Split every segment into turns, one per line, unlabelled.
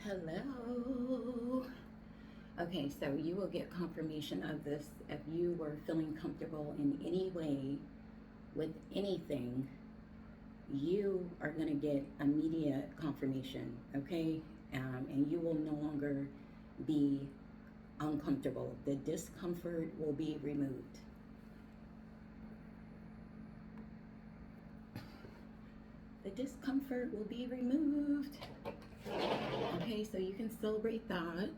Hello. Okay, so you will get confirmation of this if you were feeling comfortable in any way with anything. You are going to get immediate confirmation, okay? And you will no longer be uncomfortable. The discomfort will be removed. The discomfort will be removed. Okay, so you can celebrate that.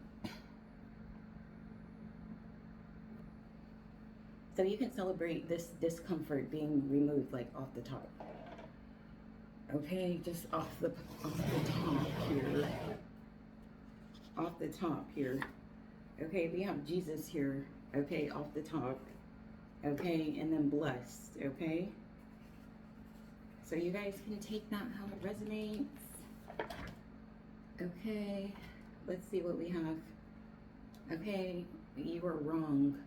So you can celebrate this discomfort being removed, like off the top. Okay, just off the top here. Off the top here. Okay, we have Jesus here. Okay, off the top. Okay, and then blessed. Okay. So you guys can take that how it resonates. Okay, let's see what we have. Okay, you were wrong.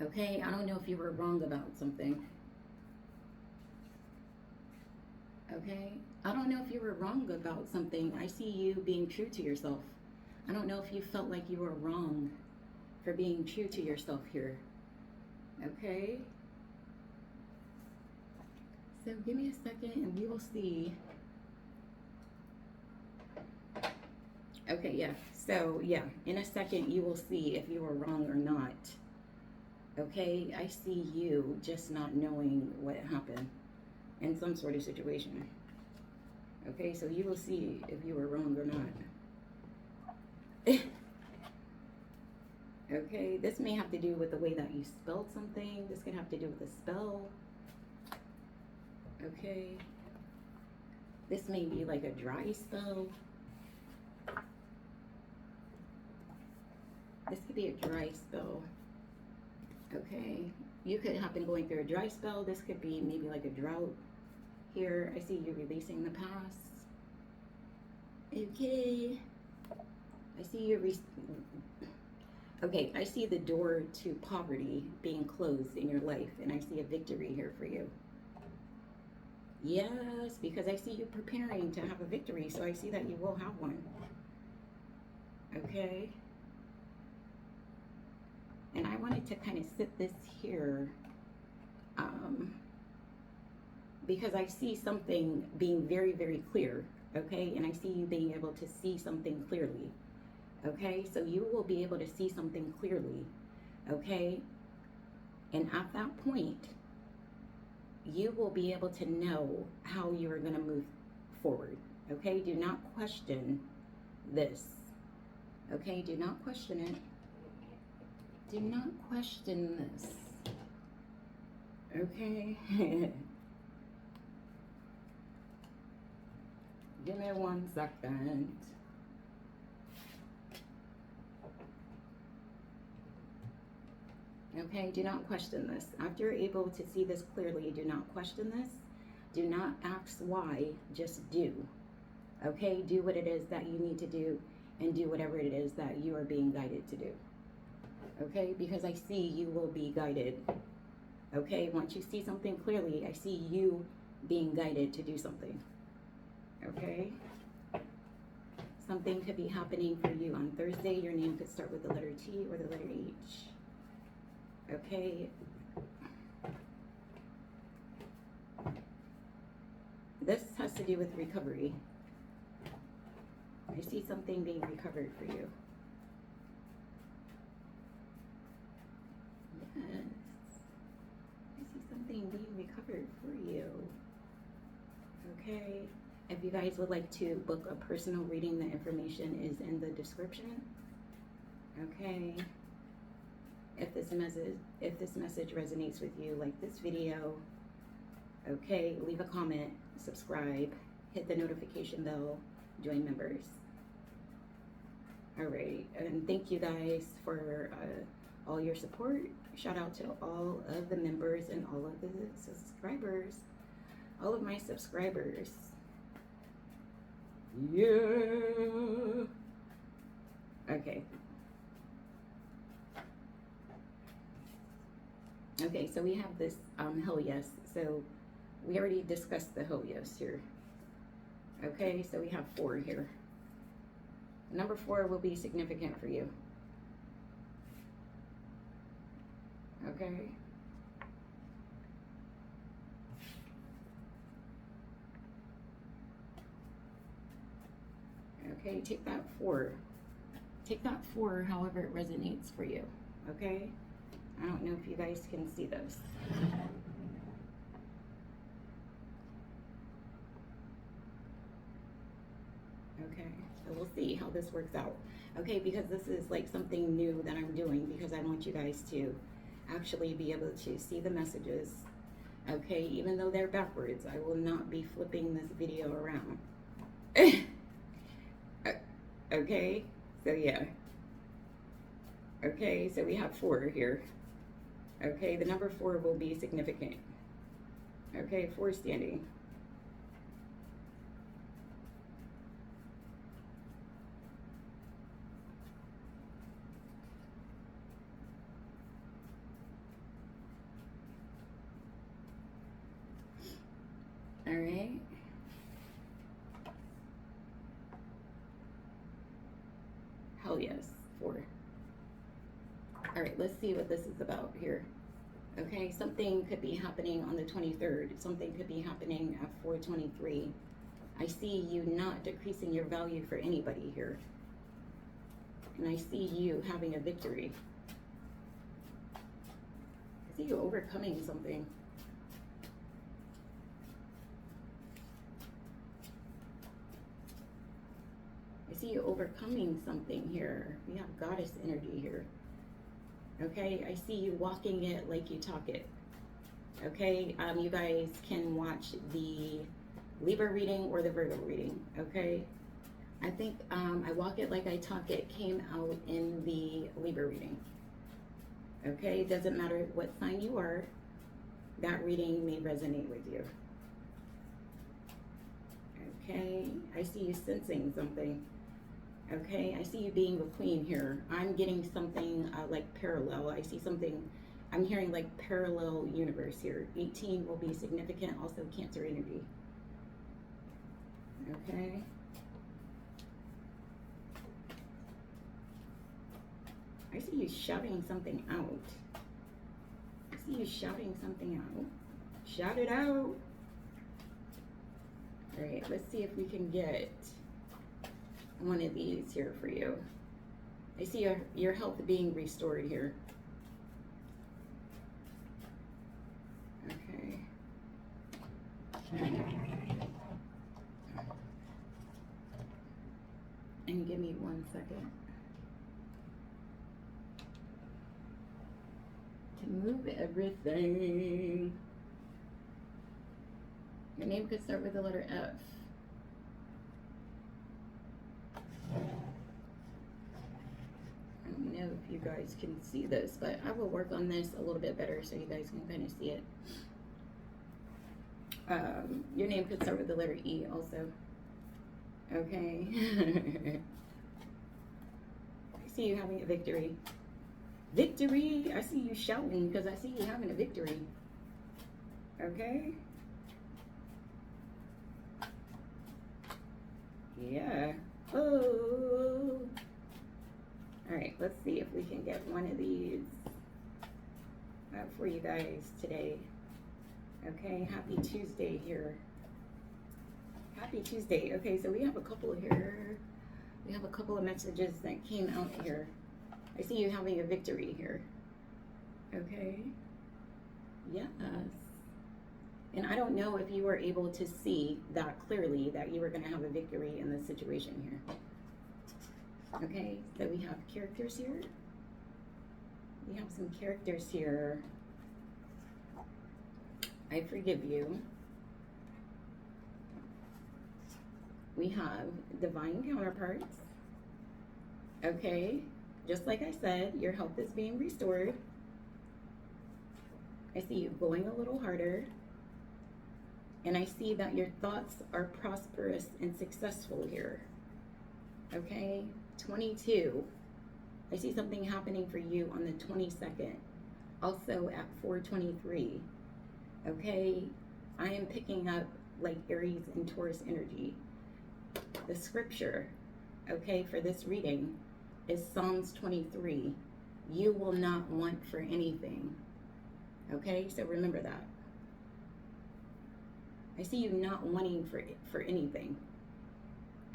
Okay, I don't know if you were wrong about something. Okay, I don't know if you were wrong about something. I see you being true to yourself. I don't know if you felt like you were wrong for being true to yourself here. Okay, so give me a second and we will see. Okay, yeah, so yeah, in a second you will see if you were wrong or not. Okay, I see you just not knowing what happened in some sort of situation. Okay, so you will see if you were wrong or not. Okay, this may have to do with the way that you spelled something. This could have to do with the spell. Okay, this may be like a dry spell. This could be a dry spell. Okay, you could have been going through a dry spell. This could be maybe like a drought. Here, I see you releasing the past. Okay, I see you. Okay, I see the door to poverty being closed in your life, and I see a victory here for you. Yes, because I see you preparing to have a victory, so I see that you will have one. Okay. And I wanted to kind of sit this here because I see something being very, very clear, okay? And I see you being able to see something clearly, okay? So you will be able to see something clearly, okay? And at that point, you will be able to know how you are going to move forward, okay? Do not question this, okay? Do not question it. Do not question this. Okay? Give me 1 second. Okay, do not question this. After you're able to see this clearly, do not question this. Do not ask why, just do. Okay, do what it is that you need to do and do whatever it is that you are being guided to do. Okay, because I see you will be guided. Okay, once you see something clearly, I see you being guided to do something. Okay, something could be happening for you on Thursday. Your name could start with the letter T or the letter H. Okay, this has to do with recovery. I see something being recovered for you. Yes, I see something being recovered for you. Okay, if you guys would like to book a personal reading, the information is in the description. Okay, if this message resonates with you, like this video, okay, leave a comment, subscribe, hit the notification bell, join members. All right, and thank you guys for all your support. Shout out to all of the members and all of the subscribers, all of my subscribers. Yeah. Okay. Okay, so we have this hell yes. So we already discussed the hell yes here. Okay, so we have 4 here. Number 4 will be significant for you. Okay. Okay, take that 4. Take that 4 however it resonates for you. Okay? I don't know if you guys can see this. Okay, so we'll see how this works out. Okay, because this is like something new that I'm doing because I want you guys to actually be able to see the messages. Okay, even though they're backwards, I will not be flipping this video around. Okay, so yeah. Okay, so we have 4 here. Okay, the number 4 will be significant. Okay, 4 standing. All right. Hell yes, 4. All right, let's see what this is about here. Okay, something could be happening on the 23rd. Something could be happening at 4:23. I see you not decreasing your value for anybody here. And I see you having a victory. I see you overcoming something. I see you overcoming something here. We have goddess energy here. Okay, I see you walking it like you talk it. Okay, you guys can watch the Libra reading or the Virgo reading. Okay, I think I walk it like I talk it came out in the Libra reading. Okay, it doesn't matter what sign you are, that reading may resonate with you. Okay, I see you sensing something. Okay, I see you being the queen here. I'm getting something like parallel. I see something, I'm hearing like parallel universe here. 18 will be significant, also Cancer energy. Okay. I see you shouting something out. I see you shouting something out. Shout it out. All right, let's see if we can get one of these here for you. I see your health being restored here. Okay. And give me 1 second to move everything. Your name could start with the letter F. I don't know if you guys can see this, but I will work on this a little bit better so you guys can kind of see it. Your name could start with the letter E also. Okay. I see you having a victory. Victory! I see you shouting because I see you having a victory. Okay? Yeah. Oh. All right, let's see if we can get one of these for you guys today. Okay, happy Tuesday here. Happy Tuesday. Okay, so we have a couple here. We have a couple of messages that came out here. I see you having a victory here. Okay. Yes. And I don't know if you were able to see that clearly that you were going to have a victory in this situation here. Okay, so we have characters here. We have some characters here. I forgive you. We have divine counterparts. Okay, just like I said, your health is being restored. I see you going a little harder. And I see that your thoughts are prosperous and successful here. Okay, 22. I see something happening for you on the 22nd. Also at 4:23. Okay, I am picking up like Aries and Taurus energy. The scripture, okay, for this reading is Psalms 23. You will not want for anything. Okay, so remember that. I see you not wanting for anything.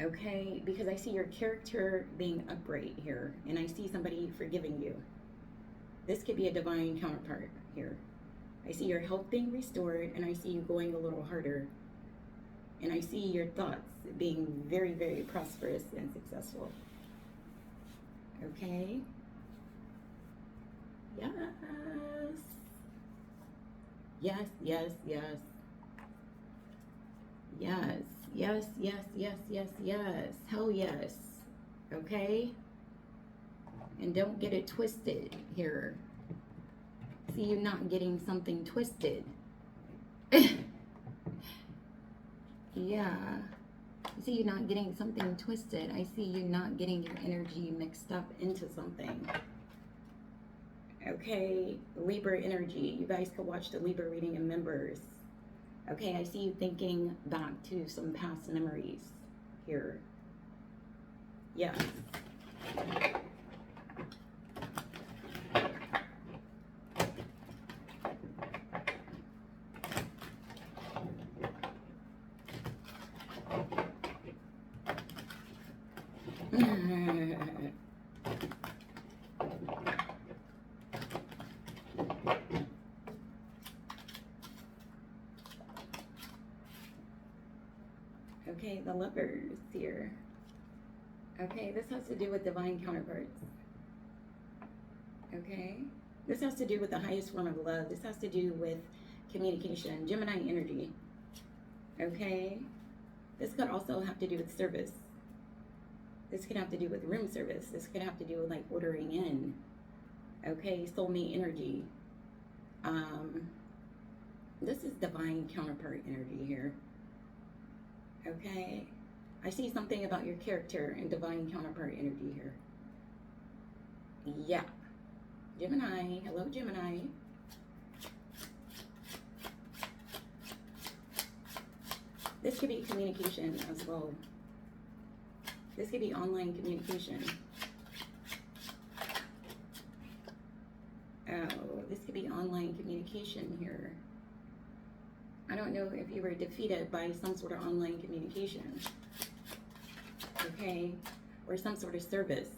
Okay, because I see your character being upright here, and I see somebody forgiving you. This could be a divine counterpart here. I see your health being restored, and I see you going a little harder. And I see your thoughts being very, very prosperous and successful. Okay? Yes. Yes, yes, yes. Yes, yes, yes, yes, yes, yes. Hell yes. Okay? And don't get it twisted here. See you not getting something twisted. Yeah. I see you not getting something twisted. I see you not getting your energy mixed up into something. Okay, Libra energy. You guys could watch the Libra reading in members. Okay, I see you thinking back to some past memories here. Yes. Okay, the Lovers here. Okay, this has to do with divine counterparts. Okay, this has to do with the highest form of love. This has to do with communication, Gemini energy. Okay, this could also have to do with service. This could have to do with room service. This could have to do with like ordering in. Okay, soulmate energy. This is divine counterpart energy here. Okay, I see something about your character and divine counterpart energy here. Yeah. Gemini. Hello, Gemini. This could be communication as well. This could be online communication. Oh, this could be online communication here. I don't know if you were defeated by some sort of online communication. Okay? Or some sort of service.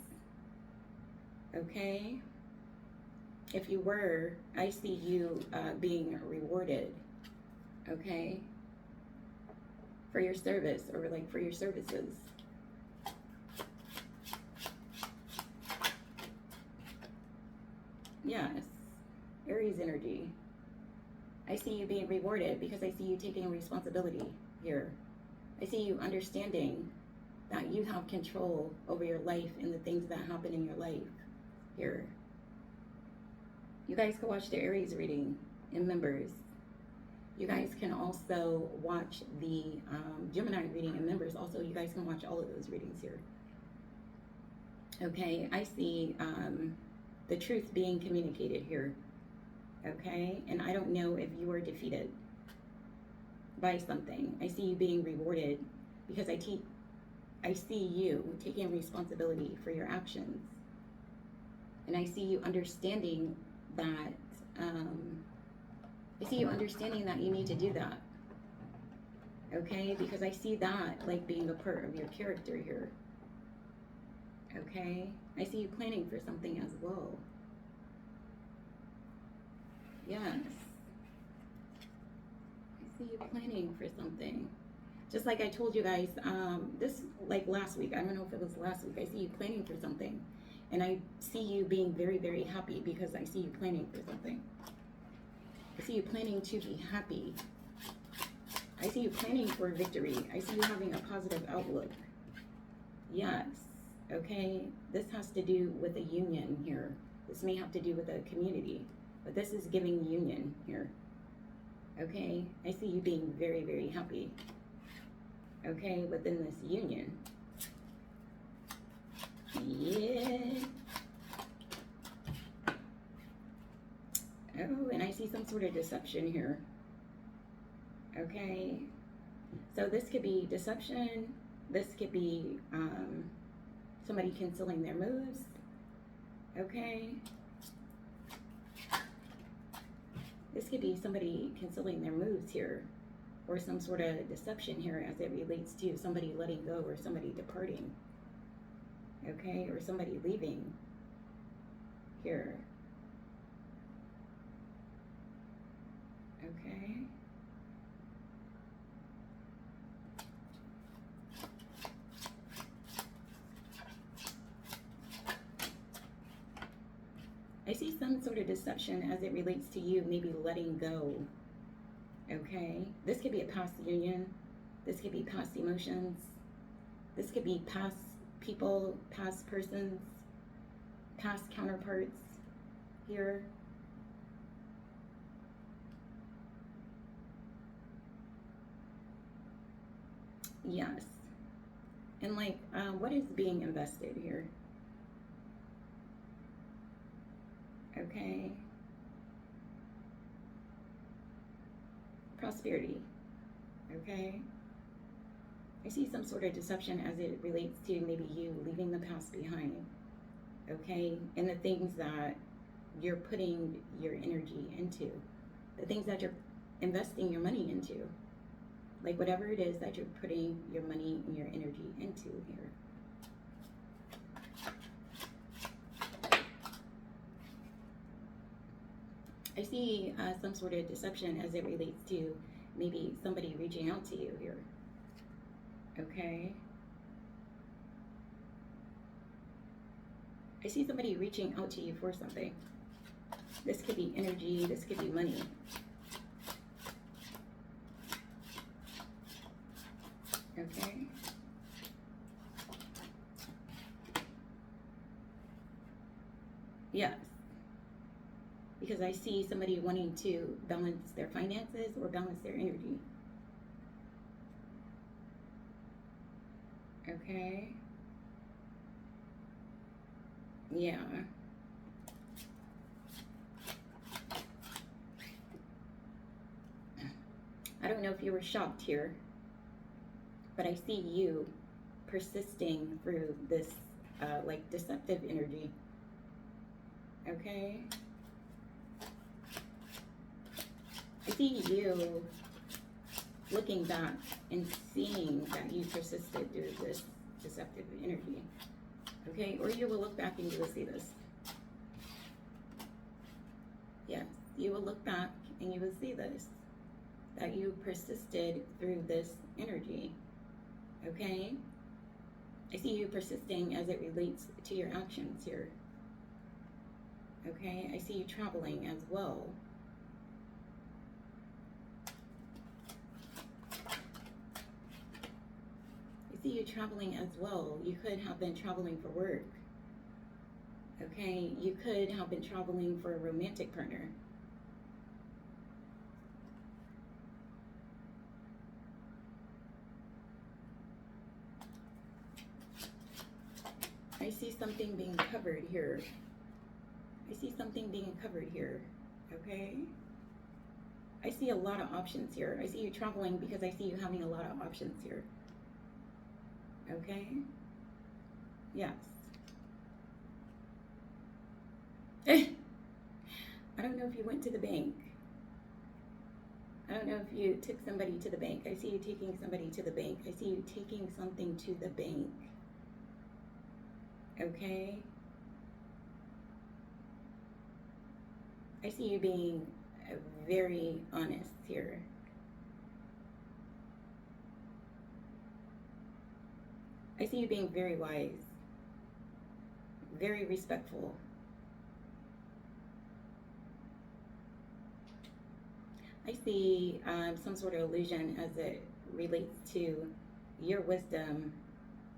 Okay? If you were, I see you being rewarded. Okay? For your service, or like for your services. Yes. Aries energy. I see you being rewarded because I see you taking responsibility here. I see you understanding that you have control over your life and the things that happen in your life here. You guys can watch the Aries reading in members. You guys can also watch the Gemini reading in members. Also, you guys can watch all of those readings here. Okay, I see the truth being communicated here. Okay, and I don't know if you were defeated by something. I see you being rewarded because I see you taking responsibility for your actions, and I see you understanding that. I see you understanding that you need to do that. Okay, because I see that like being a part of your character here. Okay, I see you planning for something as well. Yes. I see you planning for something. Just like I told you guys, this like last week, I don't know if it was last week, I see you planning for something. And I see you being very, very happy because I see you planning for something. I see you planning to be happy. I see you planning for victory. I see you having a positive outlook. Yes. Okay. This has to do with a union here. This may have to do with a community. But this is giving union here. Okay, I see you being very, very happy. Okay, within this union. Yeah. Oh, and I see some sort of deception here. Okay, so this could be deception. This could be Somebody canceling their moves. Okay. This could be somebody canceling their moves here, or some sort of deception here as it relates to somebody letting go or somebody departing. Okay, or somebody leaving here. Okay. I see some sort of deception as it relates to you maybe letting go. Okay, this could be a past union. This could be past emotions. This could be past people, past persons, past counterparts here. Yes. And like, what is being invested here? Okay. Prosperity. Okay. I see some sort of deception as it relates to maybe you leaving the past behind. Okay. And the things that you're putting your energy into, the things that you're investing your money into, like whatever it is that you're putting your money and your energy into here. I see some sort of deception as it relates to maybe somebody reaching out to you here. Okay. I see somebody reaching out to you for something. This could be energy, this could be money. Okay. Yes. Because I see somebody wanting to balance their finances or balance their energy. Okay. Yeah. I don't know if you were shocked here, but I see you persisting through this like deceptive energy. Okay. I see you looking back and seeing that you persisted through this deceptive energy. Okay, or you will look back and you will see this. Yes, you will look back and you will see this, that you persisted through this energy. Okay, I see you persisting as it relates to your actions here. Okay, I see you traveling as well. I see you traveling as well. You could have been traveling for work. Okay, you could have been traveling for a romantic partner. I see something being covered here. I see something being covered here. Okay? I see a lot of options here. I see you traveling because I see you having a lot of options here. Okay? Yes. I don't know if you went to the bank. I don't know if you took somebody to the bank. I see you taking somebody to the bank. I see you taking something to the bank. Okay? I see you being very honest here. I see you being very wise, very respectful. I see some sort of illusion as it relates to your wisdom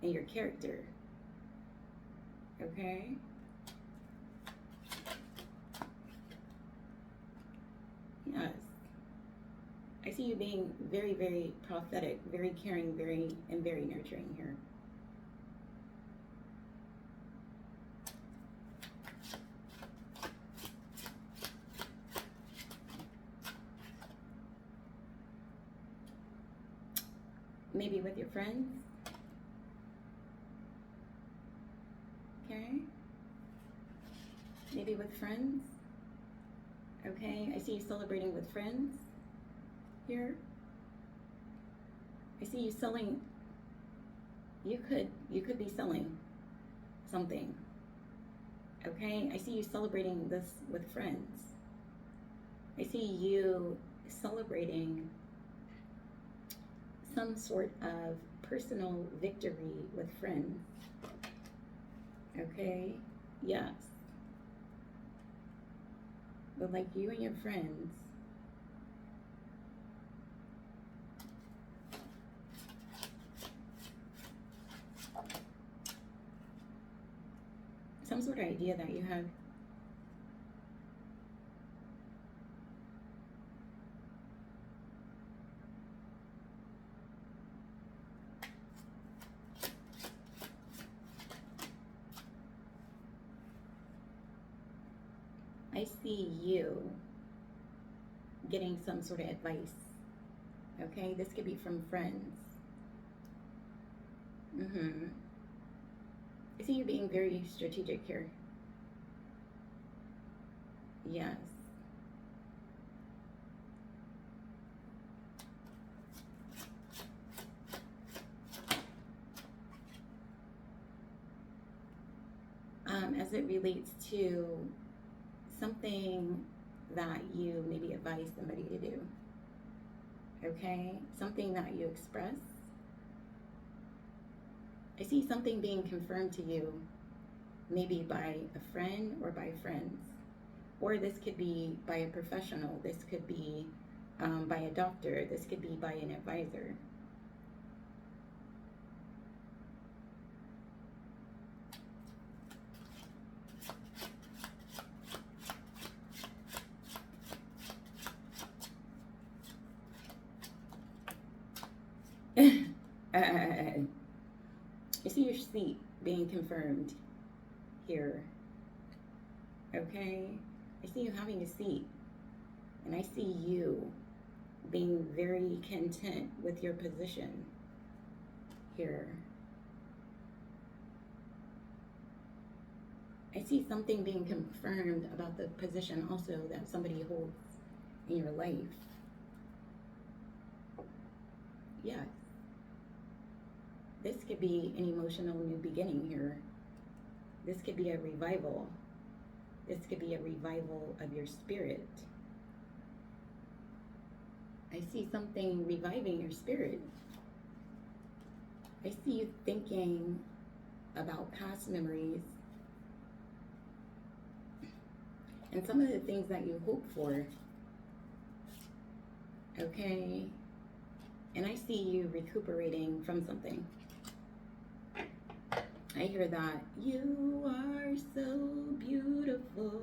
and your character. Okay? Yes. I see you being very, very prophetic, very caring, very nurturing here. Maybe with your friends. maybe with friends. Okay, I see you celebrating with friends here. I see you selling. You could be selling something. Okay, I see you celebrating this with friends. I see you celebrating some sort of personal victory with friends. Okay, yes. But like you and your friends, some sort of idea that you have. I see you getting some sort of advice. Okay, this could be from friends. I see you being very strategic here. Yes. As it relates to something that you maybe advise somebody to do. Okay, something that you express. I see something being confirmed to you, maybe by a friend or by friends. Or this could be by a professional. This could be by a doctor. This could be by an advisor. I see your seat being confirmed here. Okay, I see you having a seat, and I see you being very content with your position here. I see something being confirmed about the position also that somebody holds in your life. Yes. This could be an emotional new beginning here. This could be a revival. This could be a revival of your spirit. I see something reviving your spirit. I see you thinking about past memories and some of the things that you hope for. Okay? And I see you recuperating from something. I hear that you are so beautiful.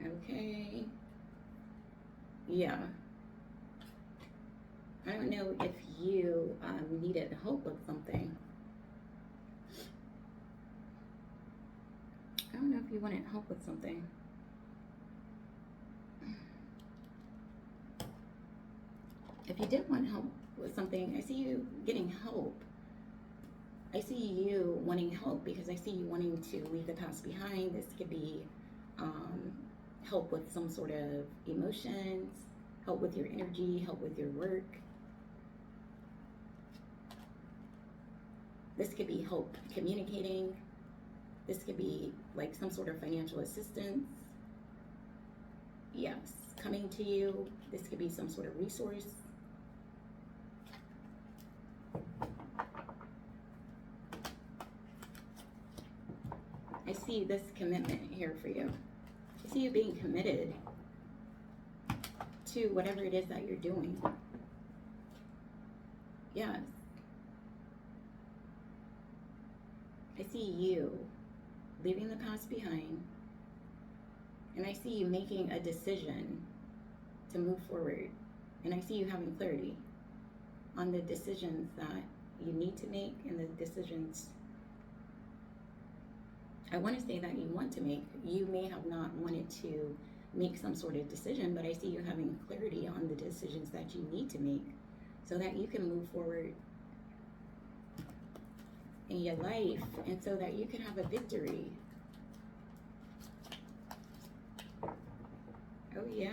Okay. Yeah. I don't know if you needed help with something. I don't know if you wanted help with something. If you did want help with something, I see you getting help. I see you wanting help because I see you wanting to leave the past behind. This could be help with some sort of emotions, help with your energy, help with your work. This could be help communicating. This could be like some sort of financial assistance. Yes, coming to you. This could be some sort of resource. I see this commitment here for you. I see you being committed to whatever it is that you're doing. Yes. I see you leaving the past behind, and I see you making a decision to move forward, and I see you having clarity on the decisions that you need to make and the decisions I want to say that you want to make. You may have not wanted to make some sort of decision, but I see you having clarity on the decisions that you need to make so that you can move forward in your life and so that you can have a victory. Oh yeah,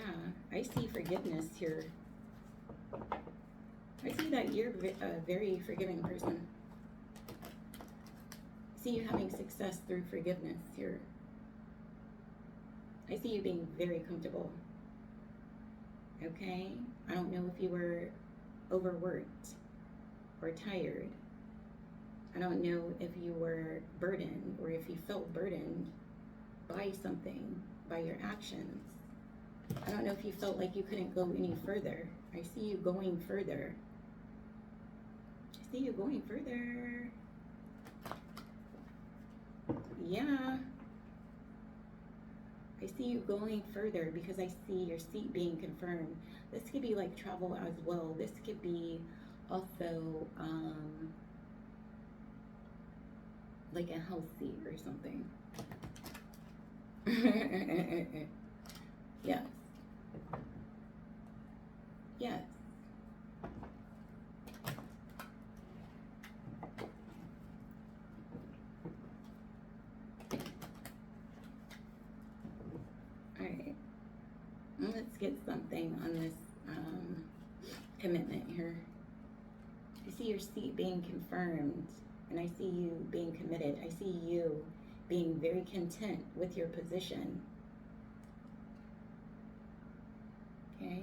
I see forgiveness here. I see that you're a very forgiving person. I see you having success through forgiveness here. I see you being very comfortable. Okay? I don't know if you were overworked or tired. I don't know if you were burdened or if you felt burdened by something, by your actions. I don't know if you felt like you couldn't go any further. I see you going further. I see you going further. Yeah. I see you going further because I see your seat being confirmed. This could be like travel as well. This could be also like a house seat or something. Yes. Yes. All right. Let's get something on this commitment here. I see your seat being confirmed, and I see you being committed. I see you being very content with your position. Okay?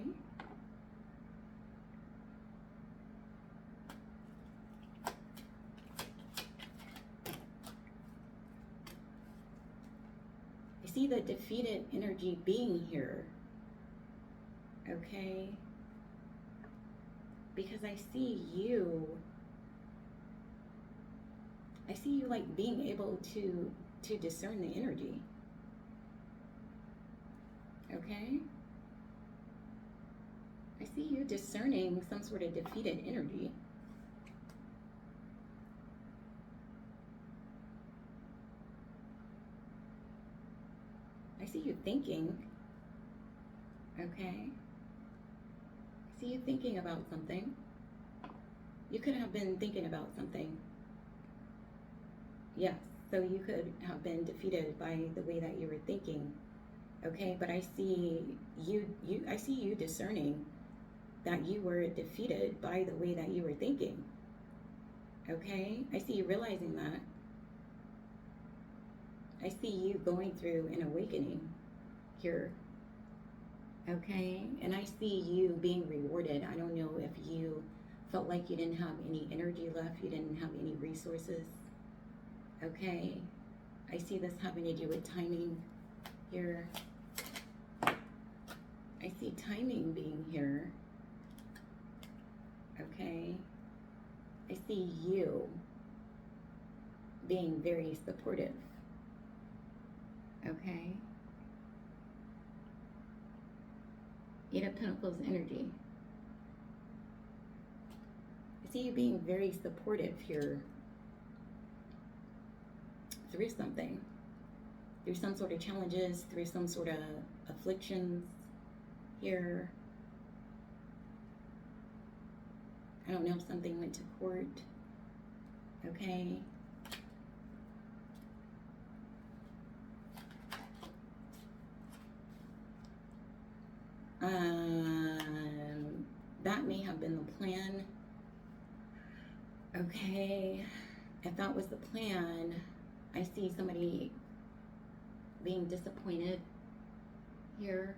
I see the defeated energy being here. Okay? Because I see you like being able to discern the energy. Okay? I see you discerning some sort of defeated energy. I see you thinking. Okay? I see you thinking about something. You could have been thinking about something. Yes, so you could have been defeated by the way that you were thinking. Okay, but I see you discerning that you were defeated by the way that you were thinking. Okay, I see you realizing that. I see you going through an awakening here. Okay, and I see you being rewarded. I don't know if you felt like you didn't have any energy left, you didn't have any resources. Okay, I see this having to do with timing here. I see timing being here. Okay, I see you being very supportive. Okay, Eight of Pentacles energy. I see you being very supportive here through something, through some sort of challenges, through some sort of afflictions here. I don't know if something went to court. Okay. That may have been the plan. Okay. If that was the plan, I see somebody being disappointed here.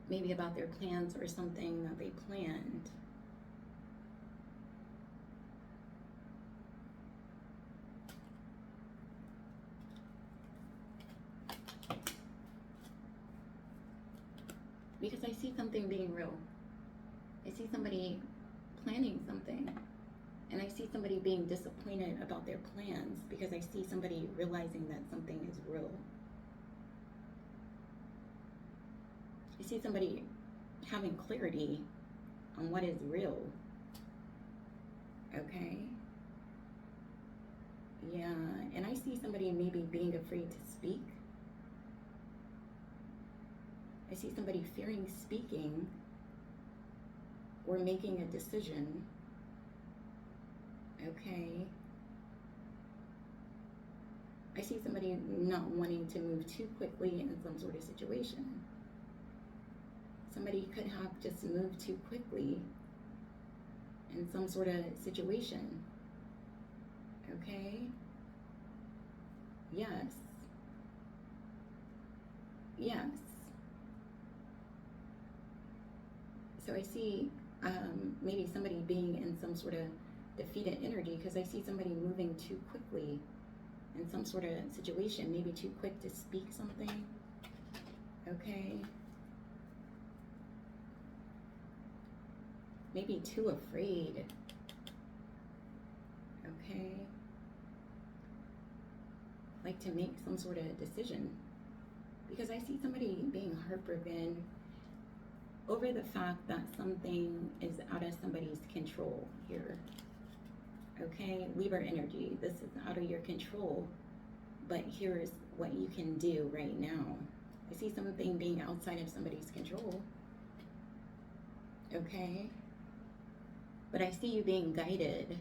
Maybe about their plans or something that they planned. Because I see something being real. I see somebody planning something. And I see somebody being disappointed about their plans because I see somebody realizing that something is real. I see somebody having clarity on what is real. Okay? Yeah, and I see somebody maybe being afraid to speak. I see somebody fearing speaking or making a decision. Okay. I see somebody not wanting to move too quickly in some sort of situation. Somebody could have just moved too quickly in some sort of situation. Okay? Yes. Yes. So I see maybe somebody being in some sort of defeated energy, because I see somebody moving too quickly in some sort of situation, maybe too quick to speak something. Okay? Maybe too afraid. Okay? Like to make some sort of decision. Because I see somebody being heartbroken over the fact that something is out of somebody's control here. Okay, Libra energy, this is out of your control, but here's what you can do right now. I see something being outside of somebody's control. Okay, but I see you being guided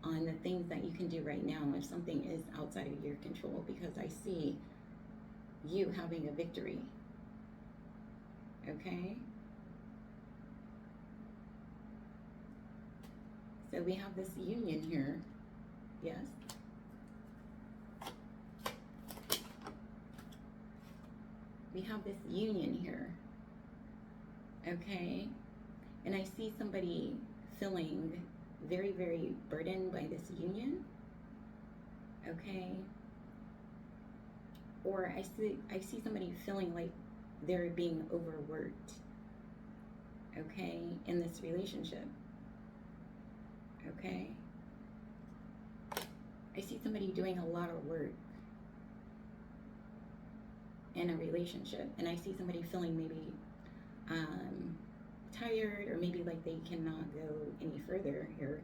on the things that you can do right now if something is outside of your control, because I see you having a victory. Okay? So we have this union here. Yes? We have this union here. Okay? And I see somebody feeling very, very burdened by this union. Okay? Or I see somebody feeling like they're being overworked. Okay? In this relationship. Okay? I see somebody doing a lot of work in a relationship, and I see somebody feeling maybe tired, or maybe like they cannot go any further here.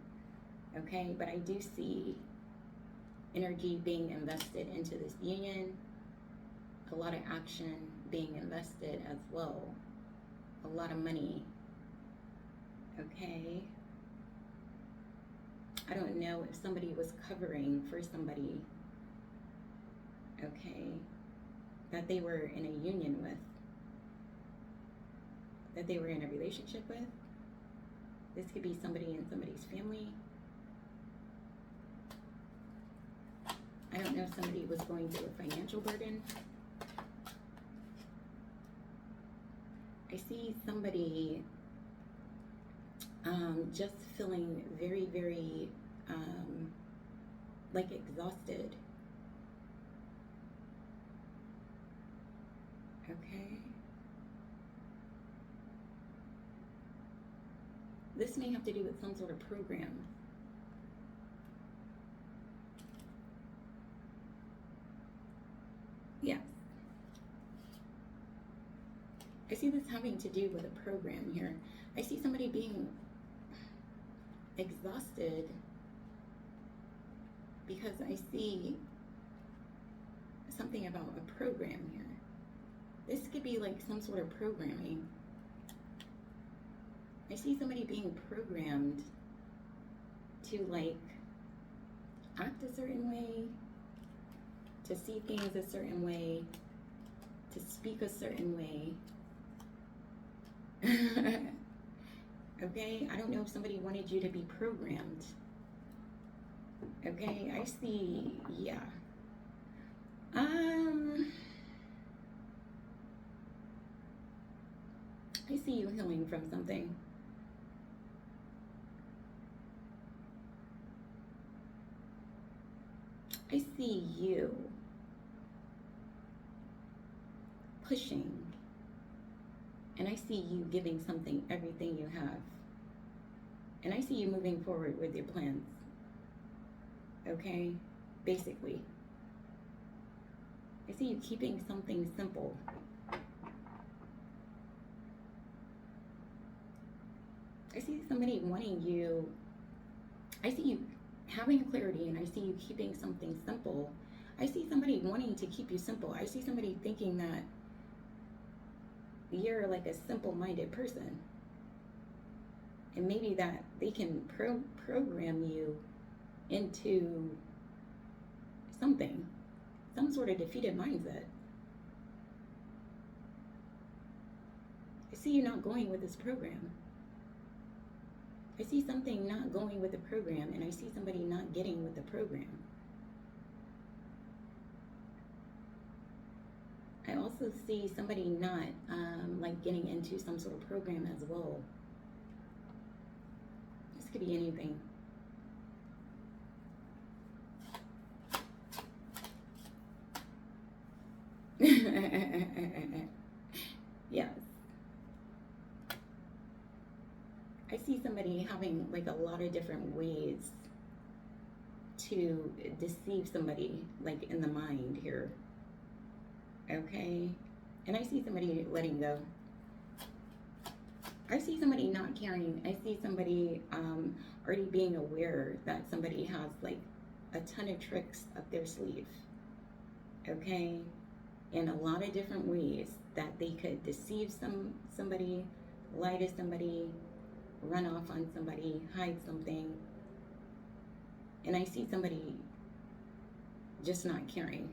Okay? But I do see energy being invested into this union, a lot of action being invested as well, a lot of money. Okay? I don't know if somebody was covering for somebody, okay, that they were in a union with, that they were in a relationship with. This could be somebody in somebody's family. I don't know if somebody was going through a financial burden. I see somebody just feeling very, very like exhausted. Okay. This may have to do with some sort of program. Yes. I see this having to do with a program here. I see somebody being exhausted because I see something about a program here. This could be like some sort of programming. I see somebody being programmed to like act a certain way, to see things a certain way, to speak a certain way. Okay, I don't know if somebody wanted you to be programmed. Okay, I see, yeah. I see you healing from something. I see you pushing, and I see you giving something everything you have, and I see you moving forward with your plans. Okay, basically, I see you keeping something simple. I see somebody wanting you, I see you having clarity, and I see you keeping something simple. I see somebody wanting to keep you simple. I see somebody thinking that you're like a simple-minded person, and maybe that they can program you into something, some sort of defeated mindset. I see you not going with this program. I see something not going with the program, and I see somebody not getting with the program. I also see somebody not like getting into some sort of program as well. This could be anything. Yes. I see somebody having like a lot of different ways to deceive somebody, like in the mind here. Okay? And I see somebody letting go. I see somebody not caring. I see somebody already being aware that somebody has like a ton of tricks up their sleeve. Okay? In a lot of different ways that they could deceive somebody, lie to somebody, run off on somebody, hide something. And I see somebody just not caring.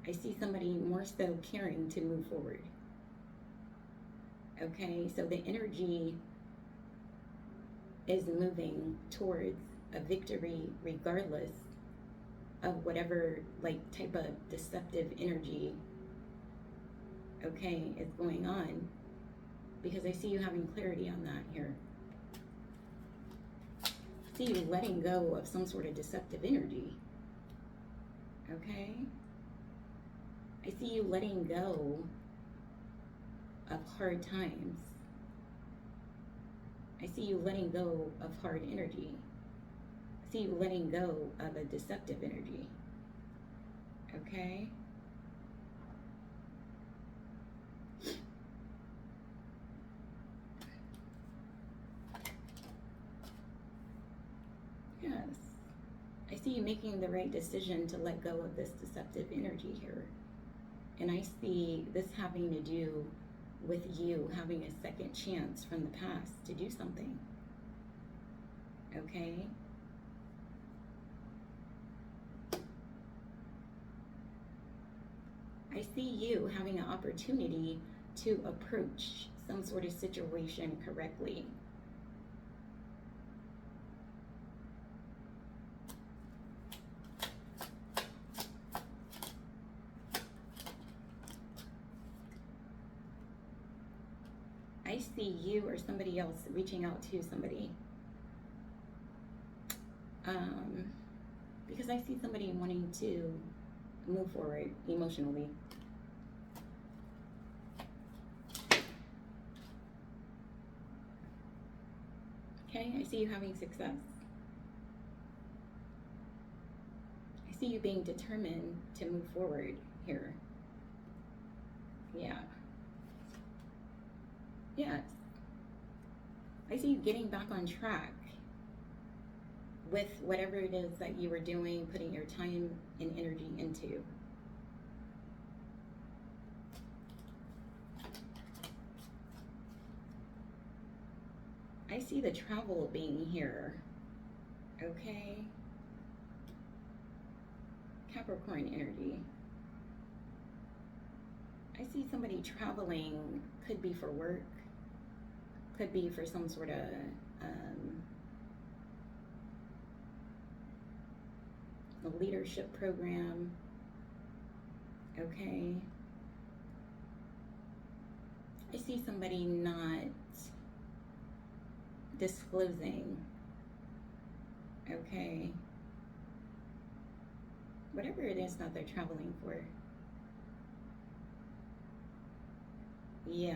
I see somebody more so caring to move forward. Okay, so the energy is moving towards a victory regardless of whatever like type of deceptive energy, okay, is going on, because I see you having clarity on that here. I see you letting go of some sort of deceptive energy. Okay? I see you letting go of hard times. I see you letting go of hard energy. I see you letting go of a deceptive energy. Okay? Yes. I see you making the right decision to let go of this deceptive energy here. And I see this having to do with you having a second chance from the past to do something. Okay? I see you having an opportunity to approach some sort of situation correctly. I see you or somebody else reaching out to somebody. Because I see somebody wanting to move forward emotionally. Okay, I see you having success. I see you being determined to move forward here. Yeah. Yes. I see you getting back on track with whatever it is that you were doing, putting your time and energy into. I see the travel being here. Okay? Capricorn energy. I see somebody traveling, could be for work, could be for some sort of a leadership program. Okay? I see somebody not disclosing. Okay? Whatever it is that they're traveling for. Yeah.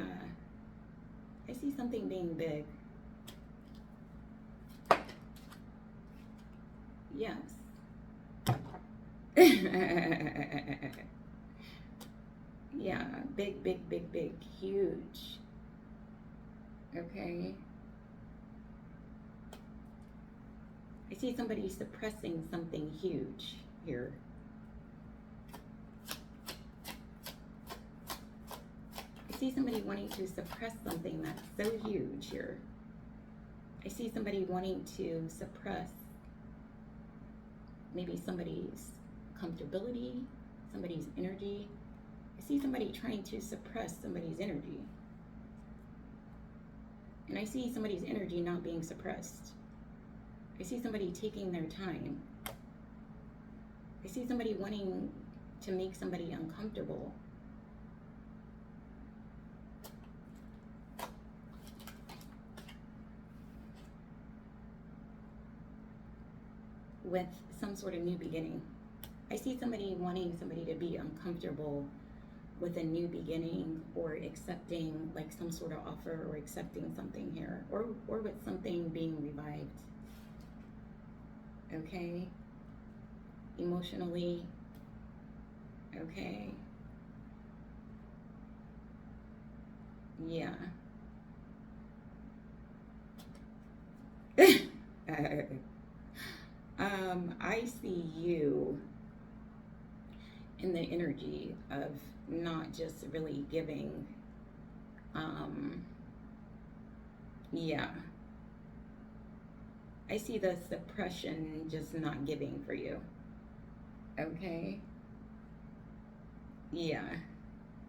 I see something being big. Yes. Yeah, big, big, big, big, huge. Okay. I see somebody suppressing something huge here. I see somebody wanting to suppress something that's so huge here. I see somebody wanting to suppress maybe somebody's comfortability, somebody's energy. I see somebody trying to suppress somebody's energy. And I see somebody's energy not being suppressed. I see somebody taking their time. I see somebody wanting to make somebody uncomfortable. With some sort of new beginning. I see somebody wanting somebody to be uncomfortable with a new beginning, or accepting like some sort of offer, or accepting something here, or with something being revived. Okay? Emotionally. Okay? Yeah. I see you in the energy of not just really giving. Yeah. I see the suppression just not giving for you. Okay? Yeah.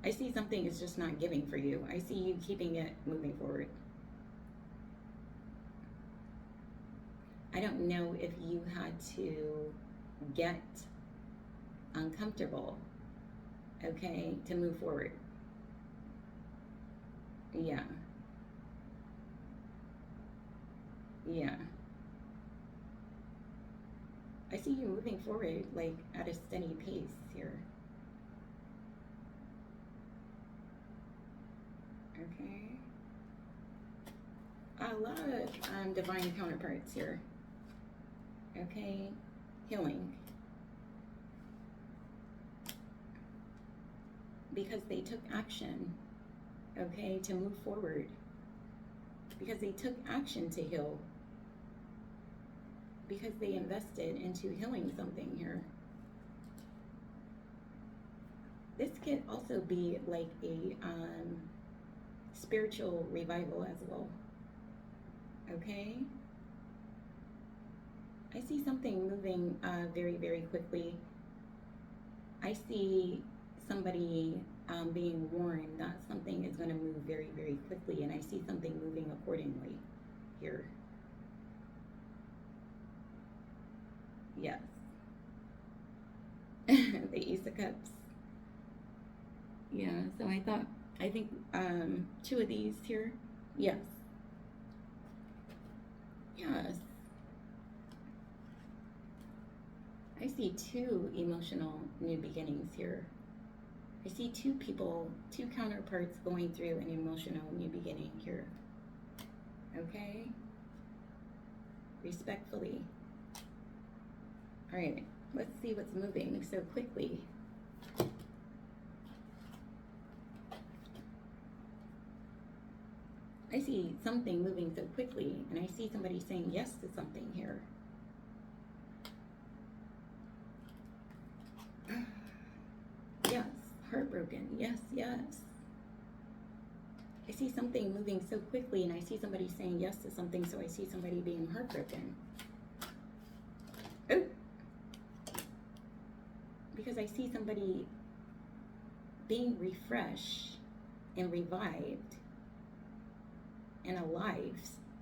I see something is just not giving for you. I see you keeping it moving forward. I don't know if you had to get uncomfortable, okay, to move forward. Yeah. Yeah. I see you moving forward like at a steady pace here. Okay. A lot of divine counterparts here. Okay. Healing. Because they took action, okay, to move forward. Because they took action to heal. Because they invested into healing something here. This could also be like a spiritual revival as well. Okay? I see something moving very, very quickly. I see somebody being warned that something is going to move very, very quickly, and I see something moving accordingly here. Yes. The Ace of Cups. Yeah, so I think two of these here. Yes. Yes. I see two emotional new beginnings here. I see two people, two counterparts going through an emotional new beginning here. Okay? Respectfully. All right, let's see what's moving so quickly. I see something moving so quickly, and I see somebody saying yes to something here. Yes, heartbroken. Yes, yes. I see something moving so quickly, and I see somebody saying yes to something, so I see somebody being heartbroken. Oh! Because I see somebody being refreshed and revived and alive.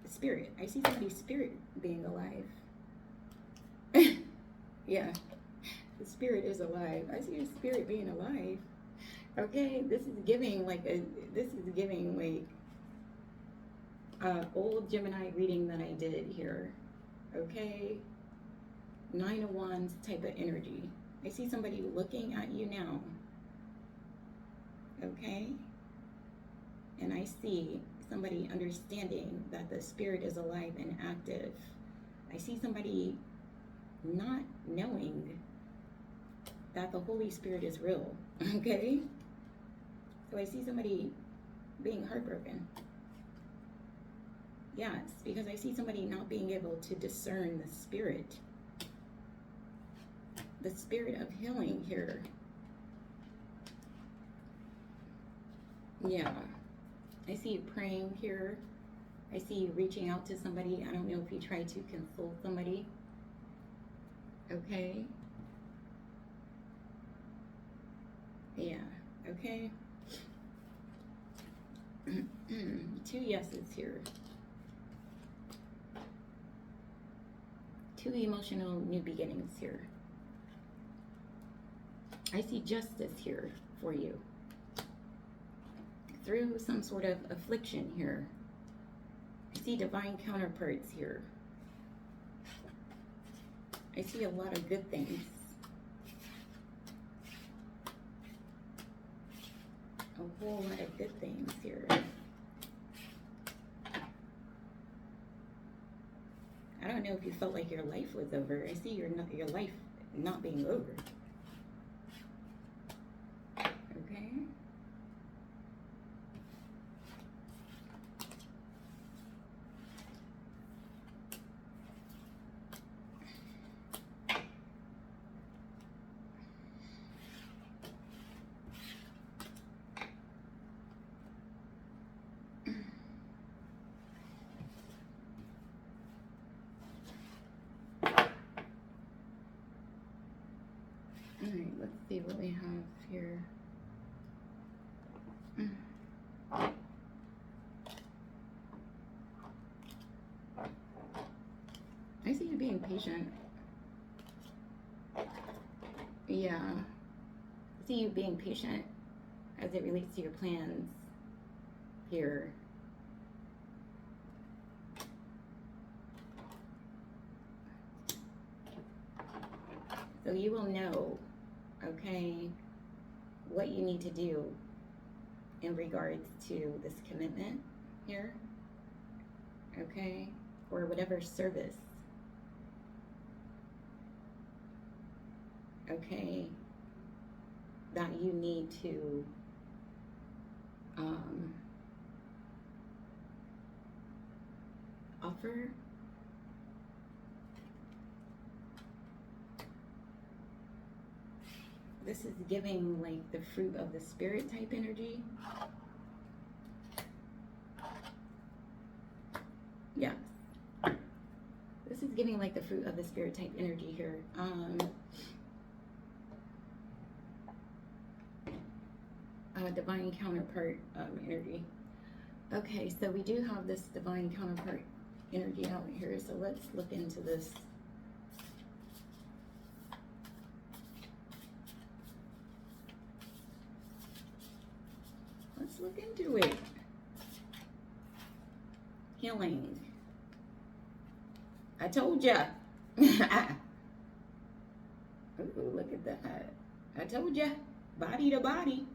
Spirit. I see somebody's spirit being alive. Yeah. The spirit is alive. I see the spirit being alive. Okay, this is giving like old Gemini reading that I did here. Okay, 9 of Wands type of energy. I see somebody looking at you now. Okay, and I see somebody understanding that the spirit is alive and active. I see somebody not knowing that the Holy Spirit is real. Okay, so I see somebody being heartbroken. Yes, because I see somebody not being able to discern the spirit of healing here. Yeah, I see you praying here. I see you reaching out to somebody. I don't know if you try to console somebody. Okay. Yeah, okay. Two yeses here. Two emotional new beginnings here. I see justice here for you. Through some sort of affliction here. I see divine counterparts here. I see a lot of good things. A whole lot of good things here. I don't know if you felt like your life was over. I see your life not being over. Okay. Alright, let's see what we have here. I see you being patient. Yeah. I see you being patient as it relates to your plans here. So you will know, okay, what you need to do in regards to this commitment here, okay, or whatever service, okay, that you need to offer. This is giving like the fruit of the spirit type energy. Yes. This is giving like the fruit of the spirit type energy here. Divine counterpart energy. Okay, so we do have this divine counterpart energy out here. So let's look into this. Let's look into it. Healing. I told ya. Ooh, look at that. I told ya. Body to body.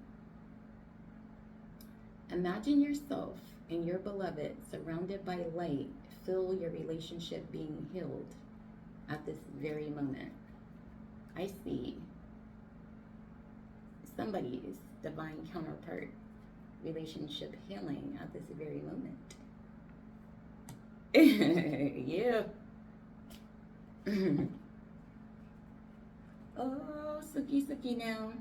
Imagine yourself and your beloved surrounded by light. Feel your relationship being healed at this very moment. I see somebody's divine counterpart relationship healing at this very moment. Yeah. Oh, Suki now.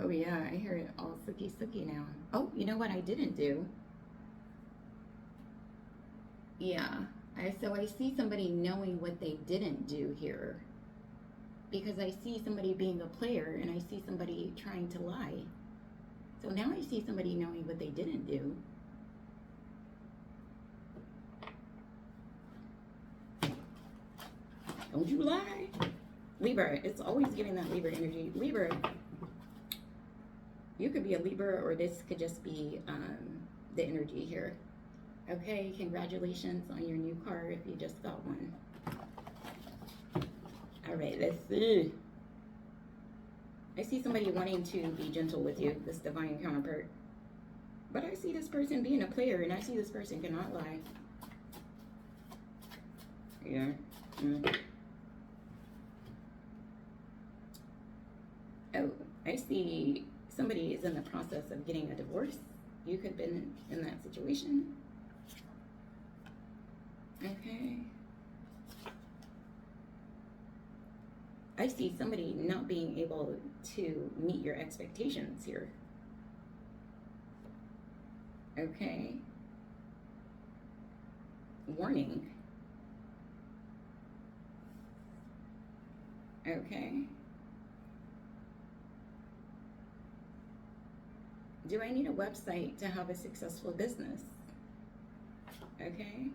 Oh yeah, I hear it all Suki now. Oh, you know what I didn't do? Yeah, so I see somebody knowing what they didn't do here. Because I see somebody being a player and I see somebody trying to lie. So now I see somebody knowing what they didn't do. Don't you lie. Libra, it's always giving that Libra energy. Libra, you could be a Libra or this could just be the energy here. Okay, congratulations on your new car if you just got one. All right, let's see. I see somebody wanting to be gentle with you, this divine counterpart. But I see this person being a player and I see this person cannot lie. Yeah. Oh, I see somebody is in the process of getting a divorce. You could have been in that situation. Okay. I see somebody not being able to meet your expectations here. Okay. Warning. Okay. Do I need a website to have a successful business? Okay.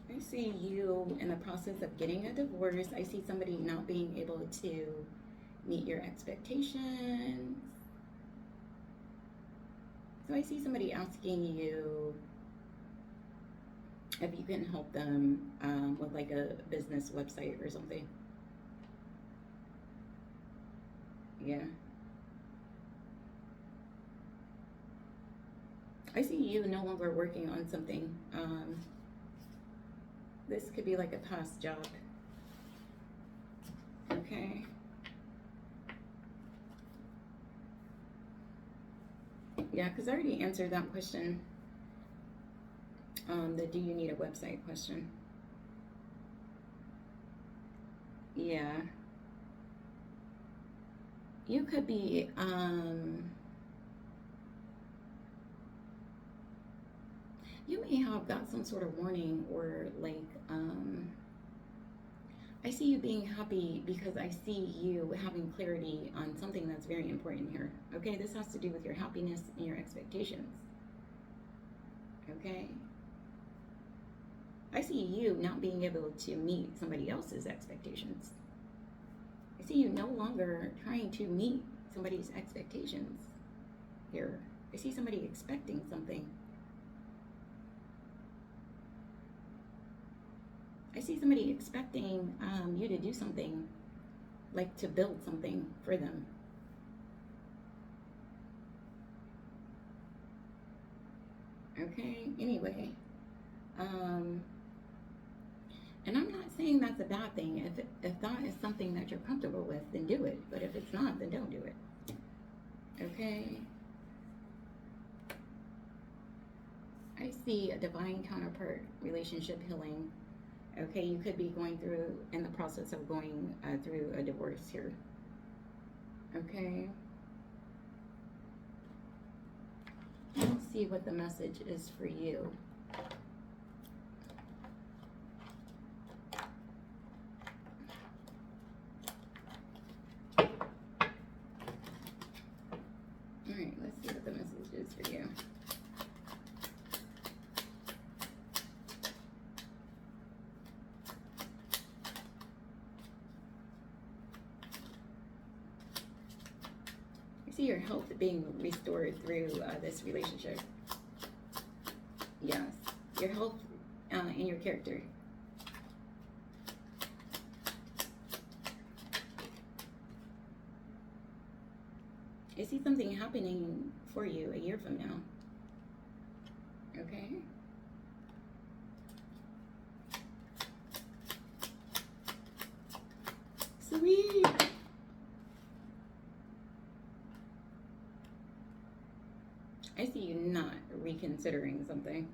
I see you in the process of getting a divorce. I see somebody not being able to meet your expectations. So I see somebody asking you if you can help them with like a business website or something. Yeah. I see you no longer working on something. This could be like a past job. Okay. Yeah, because I already answered that question. The do you need a website question. Yeah. You could be, you may have got some sort of warning or like, I see you being happy because I see you having clarity on something that's very important here. Okay, this has to do with your happiness and your expectations. Okay. I see you not being able to meet somebody else's expectations. I see you no longer trying to meet somebody's expectations here. I see somebody expecting something. I see somebody expecting you to do something, like to build something for them. Okay, anyway. And I'm not saying that's a bad thing. If that is something that you're comfortable with, then do it. But if it's not, then don't do it. Okay? I see a divine counterpart relationship healing. Okay, you could be going through, in the process of going through a divorce here. Okay? Let's see what the message is for you. Alright, let's see what the message is for you. I see your health being restored through this relationship. Yes, your health and your character. I see something happening for you a year from now. Okay? Sweet. I see you not reconsidering something.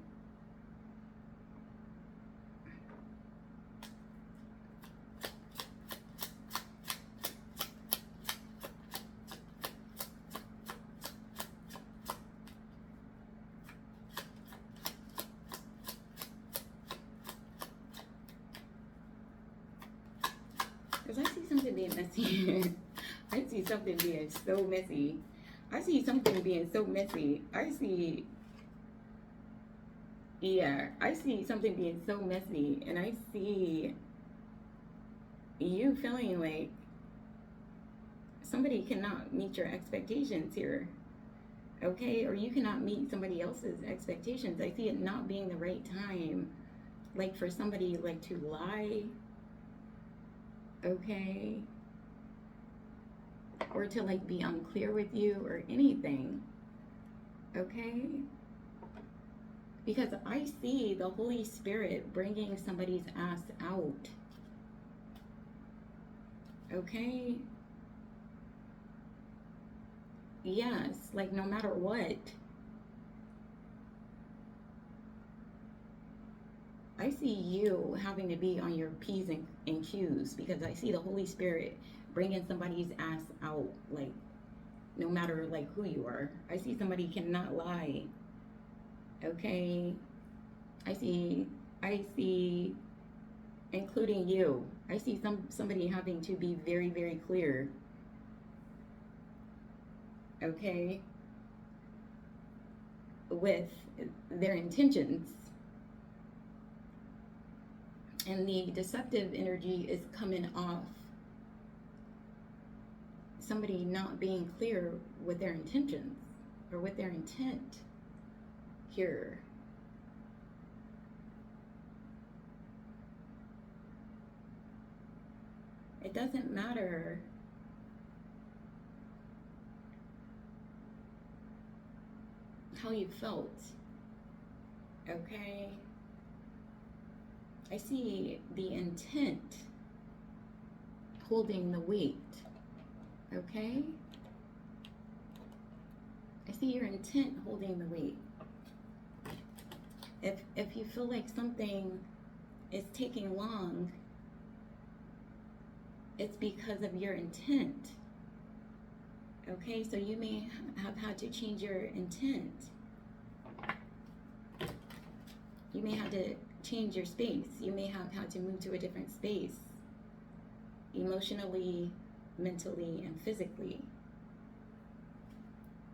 Because I see something being messy. I see something being so messy. I see something being so messy. I see something being so messy. And I see you feeling like somebody cannot meet your expectations here. Okay? Or you cannot meet somebody else's expectations. I see it not being the right time. Like for somebody like to lie. Okay? Or to like be unclear with you or anything. Okay? Because I see the Holy Spirit bringing somebody's ass out. Okay? Yes, like no matter what. I see you having to be on your P's and Q's because I see the Holy Spirit bringing somebody's ass out, like no matter like who you are. I see somebody cannot lie. Okay? I see including you. I see somebody having to be very, very clear. okay, with their intentions. And the deceptive energy is coming off somebody not being clear with their intentions or with their intent here. It doesn't matter how you felt, okay? I see the intent holding the weight, okay? I see your intent holding the weight. If you feel like something is taking long, it's because of your intent. Okay, so you may have had to change your intent. You may have to change your space. You may have had to move to a different space, emotionally, mentally, and physically.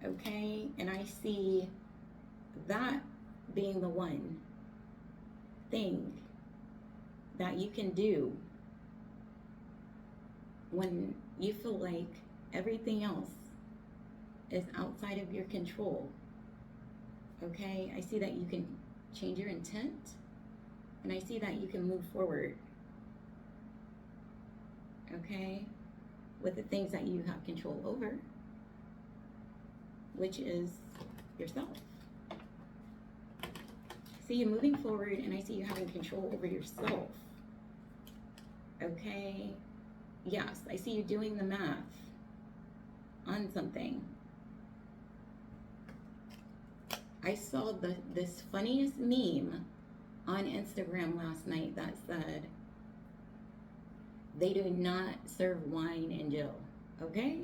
Okay, and I see that being the one thing that you can do when you feel like everything else is outside of your control. Okay, I see that you can change your intent, and I see that you can move forward, okay, with the things that you have control over, which is yourself. I see you moving forward, and I see you having control over yourself, okay? Yes, I see you doing the math on something. I saw this funniest meme on Instagram last night that said, they do not serve wine in jail, okay?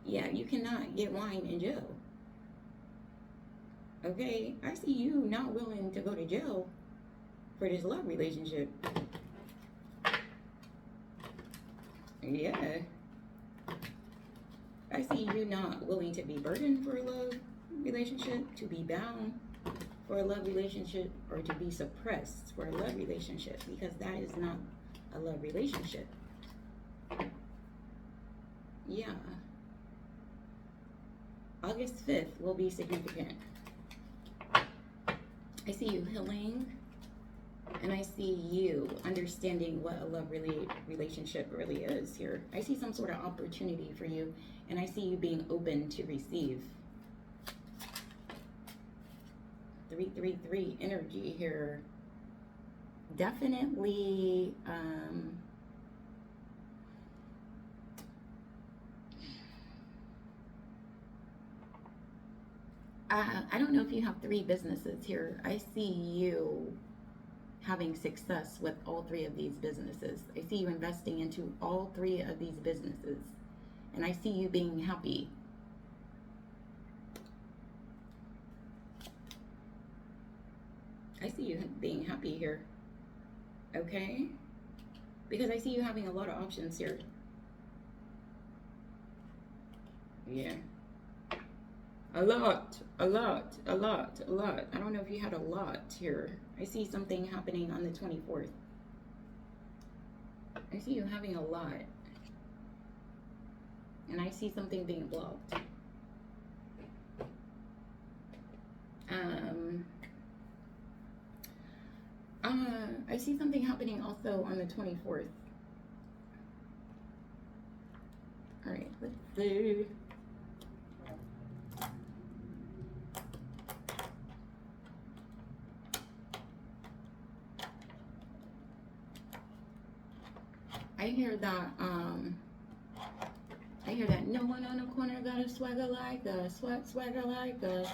Yeah, you cannot get wine in jail. Okay, I see you not willing to go to jail for this love relationship. Yeah. I see you not willing to be burdened for a love relationship, to be bound for a love relationship, or to be suppressed for a love relationship, because that is not a love relationship. Yeah. August 5th will be significant. I see you healing, and I see you understanding what a love relationship really is here. I see some sort of opportunity for you, and I see you being open to receive. 333 energy here. Definitely, I don't know if you have 3 businesses here. I see you having success with all 3 of these businesses. I see you investing into all 3 of these businesses, and I see you being happy. I see you being happy here, okay? Because I see you having a lot of options here. Yeah. A lot. I don't know if you had a lot here. I see something happening on the 24th. I see you having a lot. And I see something being blocked. I see something happening also on the 24th. All right, let's see. I hear that no one on the corner got a swagger like us, swagger like us.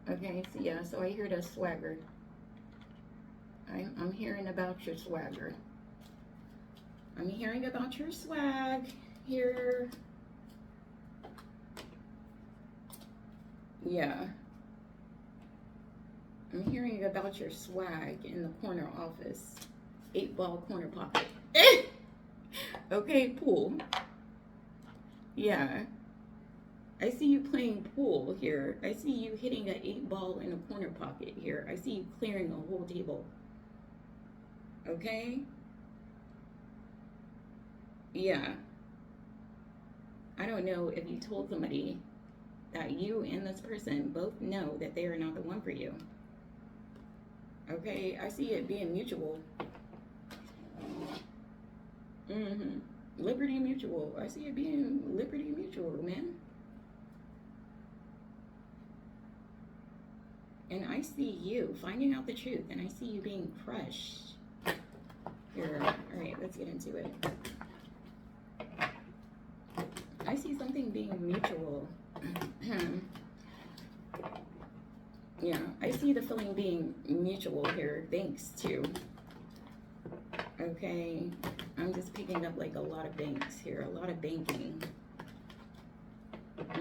Okay, so yeah, so I hear the swagger. I'm hearing about your swagger. I'm hearing about your swag here. Yeah. I'm hearing about your swag in the corner office. 8 ball corner pocket. Okay, pool. Yeah. I see you playing pool here. I see you hitting an 8 ball in a corner pocket here. I see you clearing a whole table. Okay? Yeah. I don't know if you told somebody that you and this person both know that they are not the one for you. Okay? I see it being mutual. Mm-hmm. Liberty Mutual. I see it being Liberty Mutual, man. And I see you finding out the truth, and I see you being crushed. Here, all right, let's get into it. I see something being mutual. Yeah, I see the feeling being mutual here, thanks to. Okay, I'm just picking up like a lot of banks here, a lot of banking.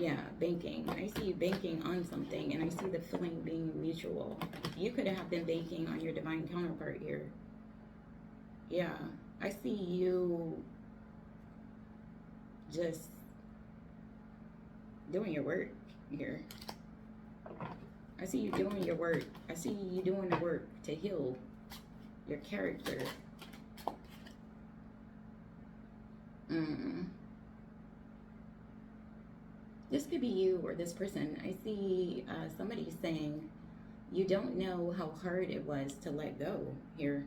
Yeah, banking. I see you banking on something, and I see the feeling being mutual. You could have been banking on your divine counterpart here. Yeah, I see you just doing your work here. I see you doing your work. I see you doing the work to heal your character. This could be you or this person. I see somebody saying you don't know how hard it was to let go here.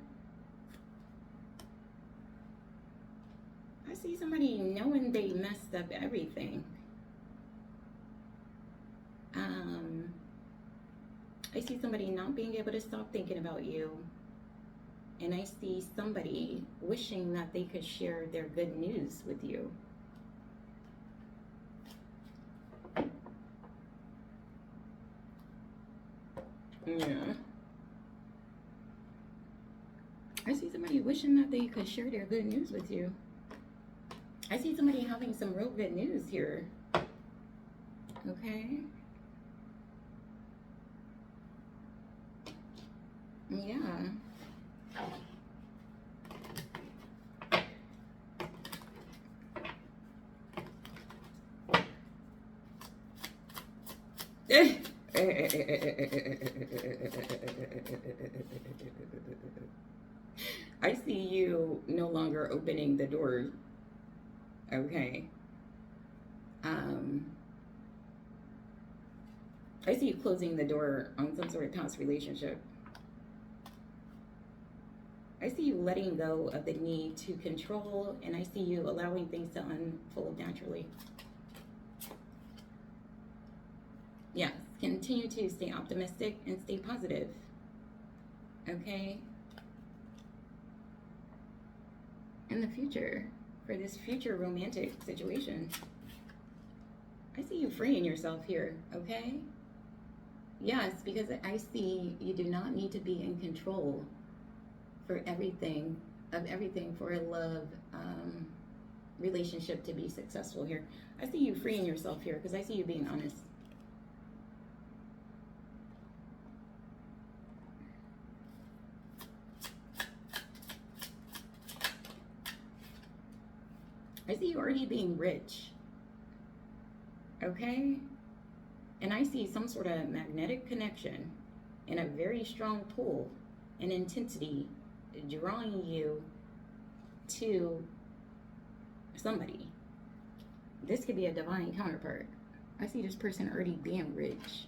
I see somebody knowing they messed up everything. I see somebody not being able to stop thinking about you. And I see somebody wishing that they could share their good news with you. Yeah. I see somebody wishing that they could share their good news with you. I see somebody having some real good news here. Okay. Yeah. I see you no longer opening the door. Okay. I see you closing the door on some sort of past relationship. I see you letting go of the need to control, and I see you allowing things to unfold naturally. Yes, continue to stay optimistic and stay positive. Okay? In the future, for this future romantic situation, I see you freeing yourself here, okay? Yes, because I see you do not need to be in control for everything for a love relationship to be successful here. I see you freeing yourself here because I see you being honest. I see you already being rich. Okay? And I see some sort of magnetic connection and a very strong pull and intensity drawing you to somebody. This could be a divine counterpart. I see this person already being rich.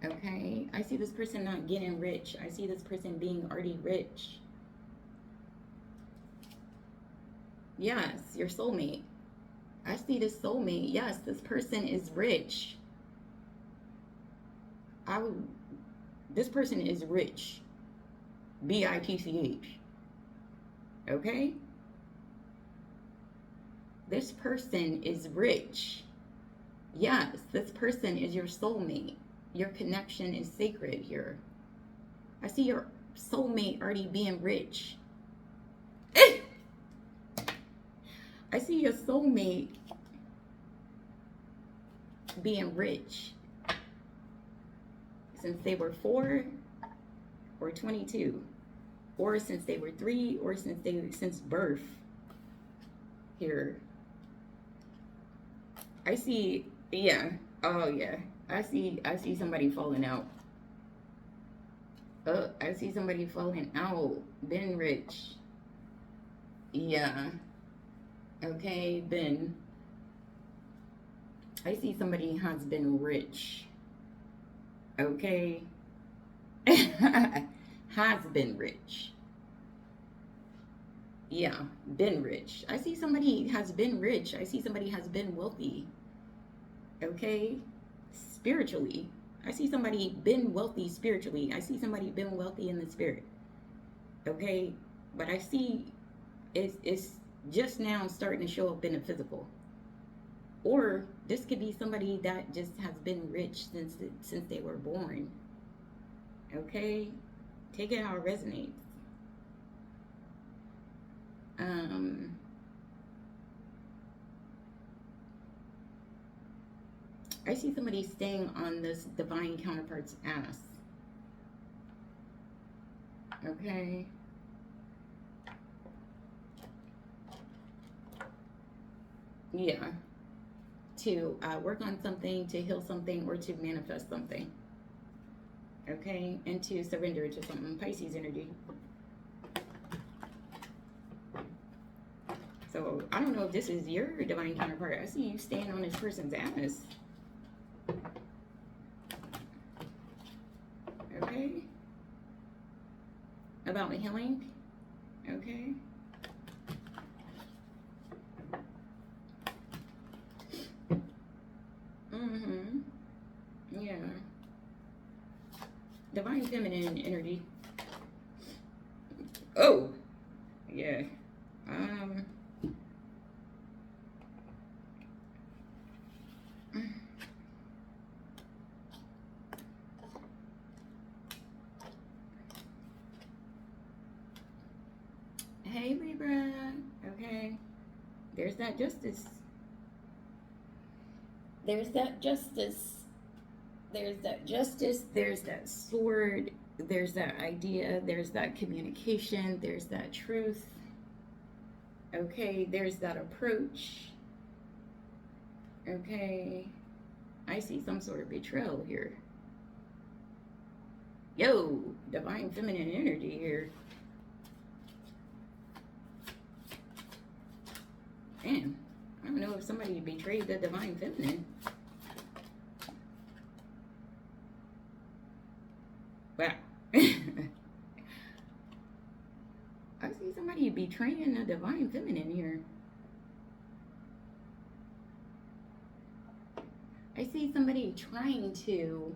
Okay? I see this person not getting rich. I see this person being already rich. Yes, your soulmate. I see this soulmate. Yes, this person is rich. This person is rich. B-I-T-C-H. Okay? This person is rich. Yes, this person is your soulmate. Your connection is sacred here. I see your soulmate already being rich. I see your soulmate being rich since they were 4 or 22. or since they were 3, or since birth. Here, I see, yeah, oh yeah, I see somebody falling out. Oh, I see somebody falling out. Been rich. Yeah. Okay, been. I see somebody has been rich. Okay. Has been rich. Yeah, been rich. I see somebody has been rich. I see somebody has been wealthy. Okay? Spiritually. I see somebody been wealthy spiritually. I see somebody been wealthy in the spirit. Okay? But I see it's just now starting to show up in the physical. Or this could be somebody that just has been rich since they were born. Okay? Take it how it resonates. I see somebody staying on this divine counterpart's ass. Okay? Yeah. To work on something, to heal something, or to manifest something. Okay? And to surrender to something. Pisces energy. So, I don't know if this is your divine counterpart. I see you staying on this person's ass. Okay? About healing. Okay? Yeah. Divine feminine energy. Oh! Yeah. Hey, Libra. Okay. There's that justice. There's that justice. There's that justice. There's that sword. There's that idea. There's that communication. There's that truth. Okay. There's that approach. Okay. I see some sort of betrayal here. Yo, divine feminine energy here. Damn, I don't know if somebody betrayed the divine feminine. Wow. I see somebody betraying the divine feminine here. I see somebody trying to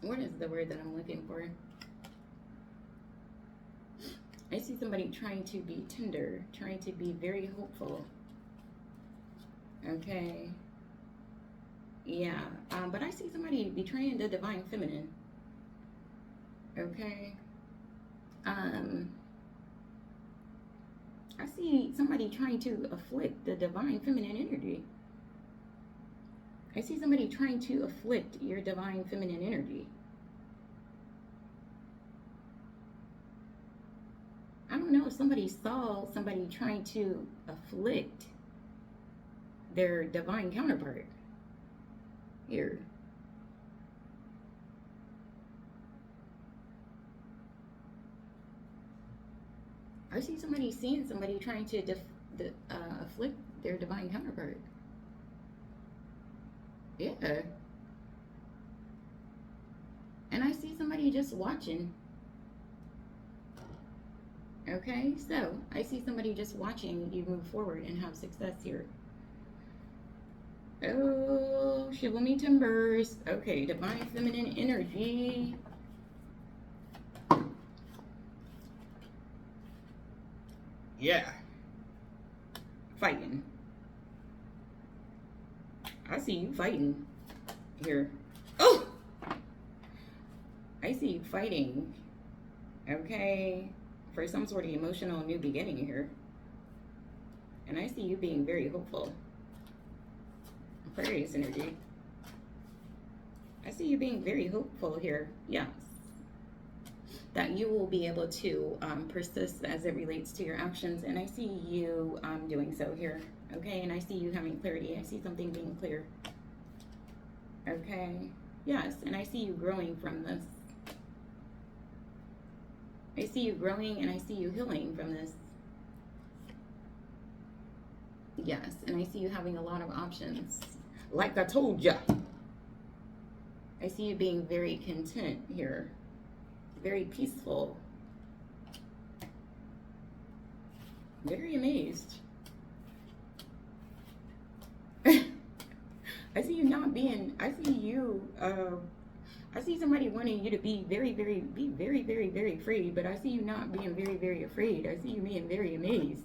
what is the word that I'm looking for? I see somebody trying to be tender, trying to be very hopeful. Okay. Yeah. But I see somebody betraying the divine feminine. Okay. I see somebody trying to afflict the divine feminine energy. I see somebody trying to afflict your divine feminine energy. I don't know if somebody saw somebody trying to afflict their divine counterpart here. I see somebody seeing somebody trying to afflict their divine counterpart. Yeah. And I see somebody just watching. Okay, so I see somebody just watching you move forward and have success here. Oh, shiver me timbers. Okay, divine feminine energy. Yeah. Fighting. I see you fighting here. Oh! I see you fighting. Okay, for some sort of emotional new beginning here. And I see you being very hopeful. Aquarius energy. I see you being very hopeful here. Yes. That you will be able to persist as it relates to your actions. And I see you doing so here. Okay, and I see you having clarity. I see something being clear. Okay. Yes, and I see you growing from this. I see you growing and I see you healing from this. Yes, and I see you having a lot of options. Like I told ya. I see you being very content here. Very peaceful. Very amazed. I see you not being, I see you, I see somebody wanting you to be very, very afraid, but I see you not being very, very afraid. I see you being very amazed.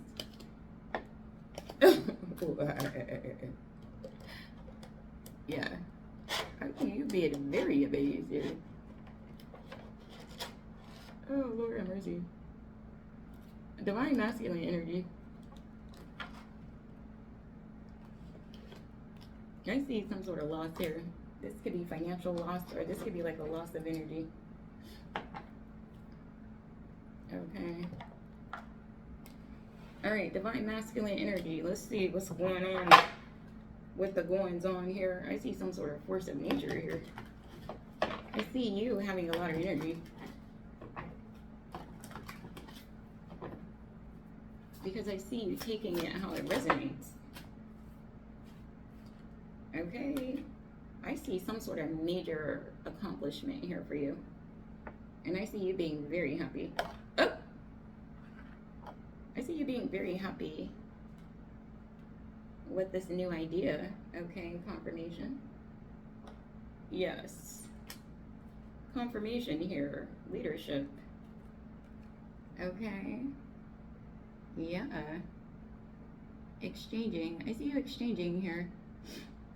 Yeah. I see you being very amazed here. Oh, Lord have mercy. Divine masculine energy. I see some sort of loss here. This could be financial loss, or this could be like a loss of energy. Okay. All right, divine masculine energy. Let's see what's going on with the goings on here. I see some sort of force of nature here. I see you having a lot of energy. Because I see you taking it how it resonates. Okay, I see some sort of major accomplishment here for you. And I see you being very happy. Oh! I see you being very happy with this new idea. Okay, confirmation. Yes. Confirmation here. Leadership. Okay. Yeah. Exchanging. I see you exchanging here.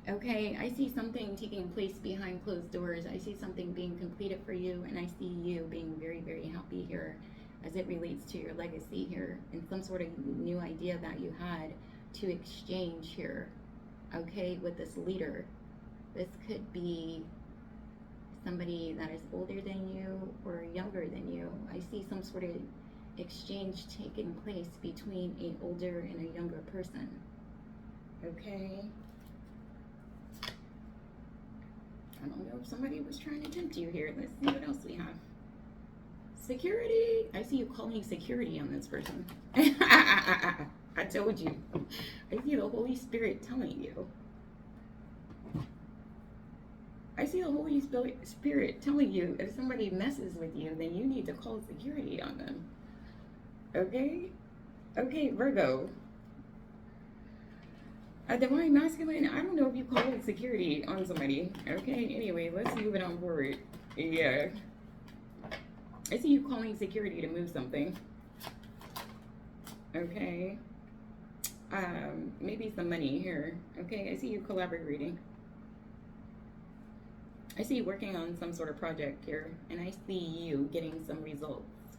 Okay, I see something taking place behind closed doors. I see something being completed for you, and I see you being very, very happy here as it relates to your legacy here and some sort of new idea that you had to exchange here, okay, with this leader. This could be somebody that is older than you or younger than you. I see some sort of exchange taking place between an older and a younger person, okay? I don't know if somebody was trying to tempt you here. Let's see what else we have. Security. I see you calling security on this person. I told you. I see the Holy Spirit telling you. I see the Holy Spirit telling you if somebody messes with you, then you need to call security on them. Okay? Okay, Virgo. A divine masculine, I don't know if you call it security on somebody. Okay, anyway, let's move it on forward. Yeah. I see you calling security to move something. Okay. Maybe some money here. Okay, I see you collaborating. I see you working on some sort of project here, and I see you getting some results.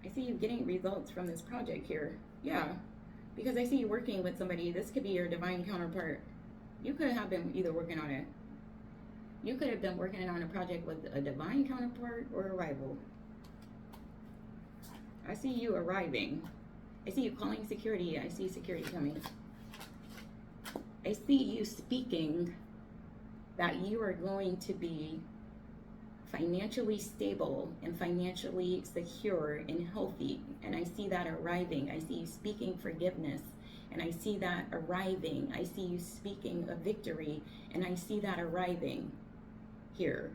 I see you getting results from this project here. Yeah. Because I see you working with somebody. This could be your divine counterpart. You could have been either working on it. You could have been working on a project with a divine counterpart or a rival. I see you arriving. I see you calling security. I see security coming. I see you speaking that you are going to be financially stable and financially secure and healthy, and I see that arriving. I see you speaking forgiveness, and I see that arriving. I see you speaking a victory, and I see that arriving here.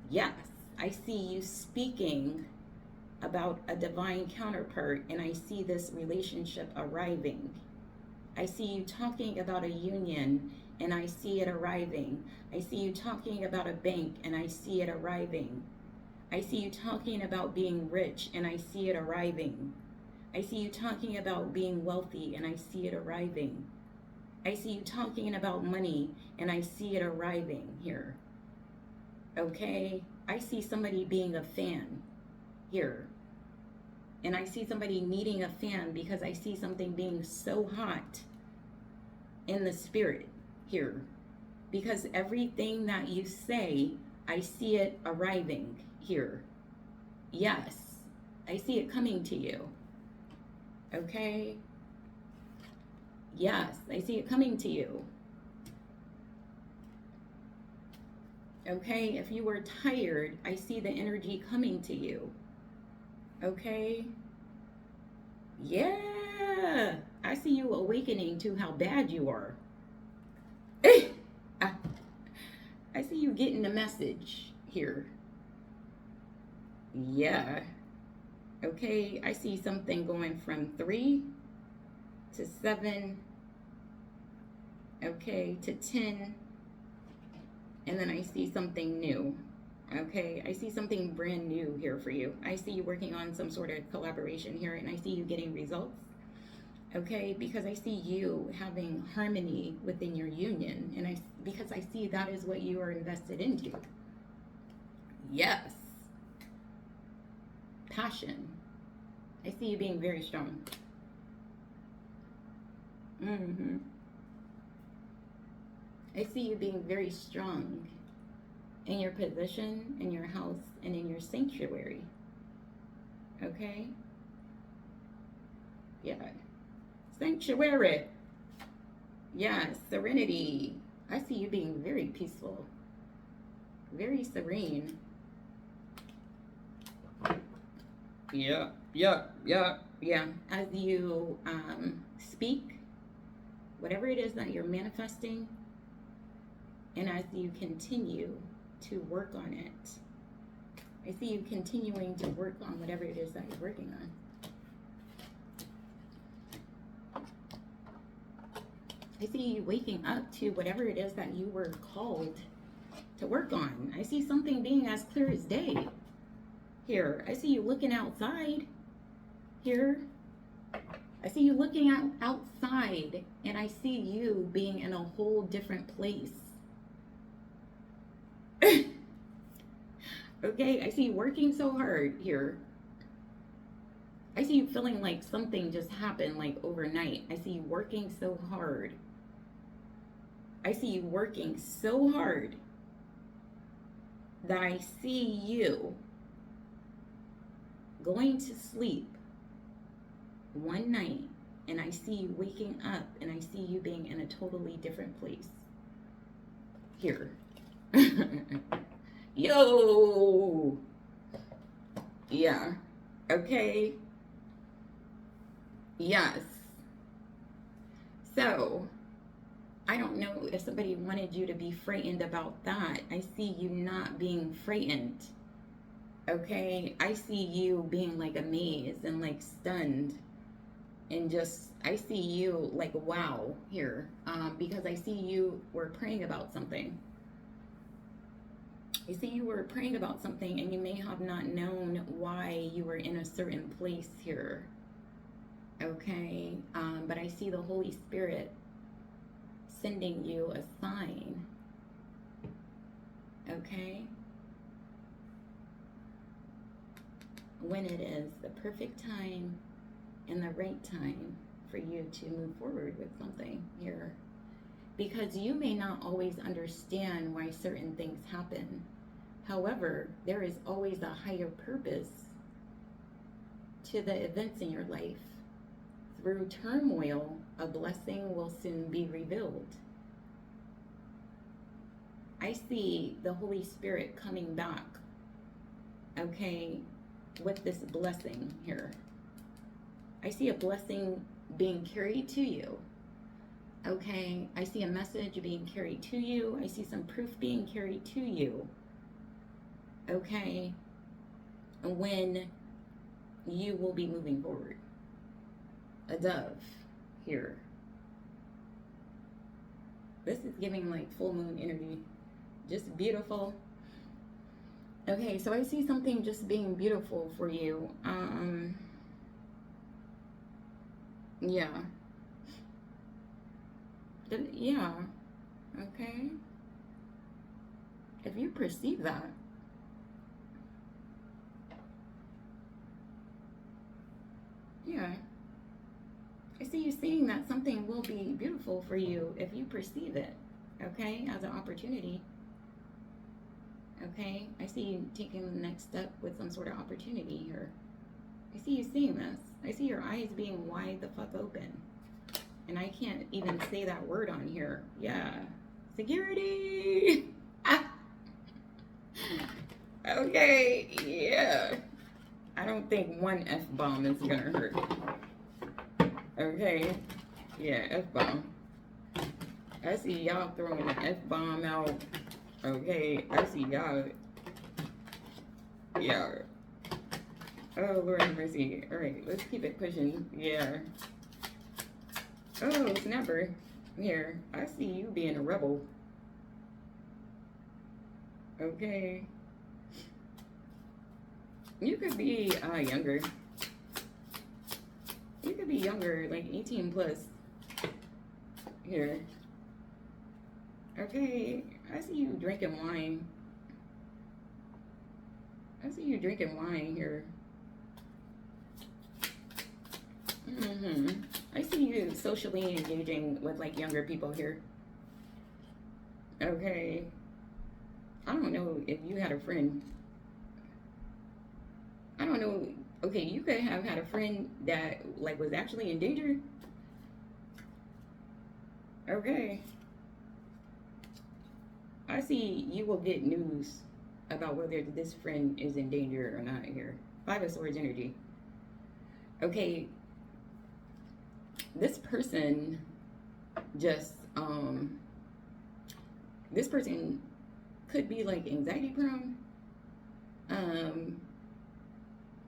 Yes, I see you speaking about a divine counterpart, and I see this relationship arriving. I see you talking about a union, and I see it arriving. I see you talking about a bank, and I see it arriving. I see you talking about being rich, and I see it arriving. I see you talking about being wealthy, and I see it arriving. I see you talking about money, and I see it arriving here. Okay? I see somebody being a fan here. And I see somebody needing a fan because I see something being so hot in the spirit here. Because everything that you say, I see it arriving here. Yes, I see it coming to you. Okay? Yes, I see it coming to you. Okay? If you were tired, I see the energy coming to you. Okay? Yeah. I see you awakening to how bad you are. I see you getting the message here. Yeah. Okay, I see something going from 3 to 7, okay, to 10, and then I see something new. Okay, I see something brand new here for you. I see you working on some sort of collaboration here, and I see you getting results. Okay, because I see you having harmony within your union, and because I see that is what you are invested into. Yes. Passion. I see you being very strong. I see you being very strong in your position, in your house, and in your sanctuary. Okay? Yeah. Sanctuary. Yeah, serenity. I see you being very peaceful, very serene. Yeah. As you speak, whatever it is that you're manifesting, and as you continue to work on it, I see you continuing to work on whatever it is that you're working on. I see you waking up to whatever it is that you were called to work on. I see something being as clear as day here. I see you looking outside here. I see you looking outside, and I see you being in a whole different place. Okay, I see you working so hard here. I see you feeling like something just happened like overnight. I see you working so hard. I see you working so hard that I see you going to sleep one night, and I see you waking up, and I see you being in a totally different place here. Yo. Yeah. Okay. Yes. So I don't know if somebody wanted you to be frightened about that. I see you not being frightened. Okay, I see you being like amazed and like stunned, and just I see you like wow here, because I see you were praying about something. You see you were praying about something, and you may have not known why you were in a certain place here. Okay, but I see the Holy Spirit sending you a sign. Okay, when it is the perfect time and the right time for you to move forward with something here, because you may not always understand why certain things happen. However, there is always a higher purpose to the events in your life. Through turmoil, a blessing will soon be revealed. I see the Holy Spirit coming back, okay, with this blessing here. I see a blessing being carried to you. Okay, I see a message being carried to you. I see some proof being carried to you. Okay, when you will be moving forward. A dove here. This is giving like full moon energy. Just beautiful. Okay, so I see something just being beautiful for you. Yeah. Yeah. Okay. if you perceive that, yeah, I see you seeing that something will be beautiful for you if you perceive it, okay, as an opportunity. Okay, I see you taking the next step with some sort of opportunity here. I see you seeing this. I see your eyes being wide the fuck open. And I can't even say that word on here. Yeah. Security! Ah. Okay, yeah. I don't think one F-bomb is gonna hurt. Okay? Yeah, F-bomb. I see y'all throwing an F-bomb out. Okay, I see y'all. Yeah. Oh, Lord have mercy. Alright, let's keep it pushing. Yeah. Oh, snapper. Here, I see you being a rebel. Okay. You could be younger. You could be younger, like 18 plus. Here. Okay, I see you drinking wine. I see you drinking wine here. I see you socially engaging with like younger people here. Okay. I don't know if you had a friend. I don't know. Okay, you could have had a friend that like was actually in danger. Okay. I see you will get news about whether this friend is in danger or not here. Five of Swords energy. Okay. This person just, this person could be like anxiety prone.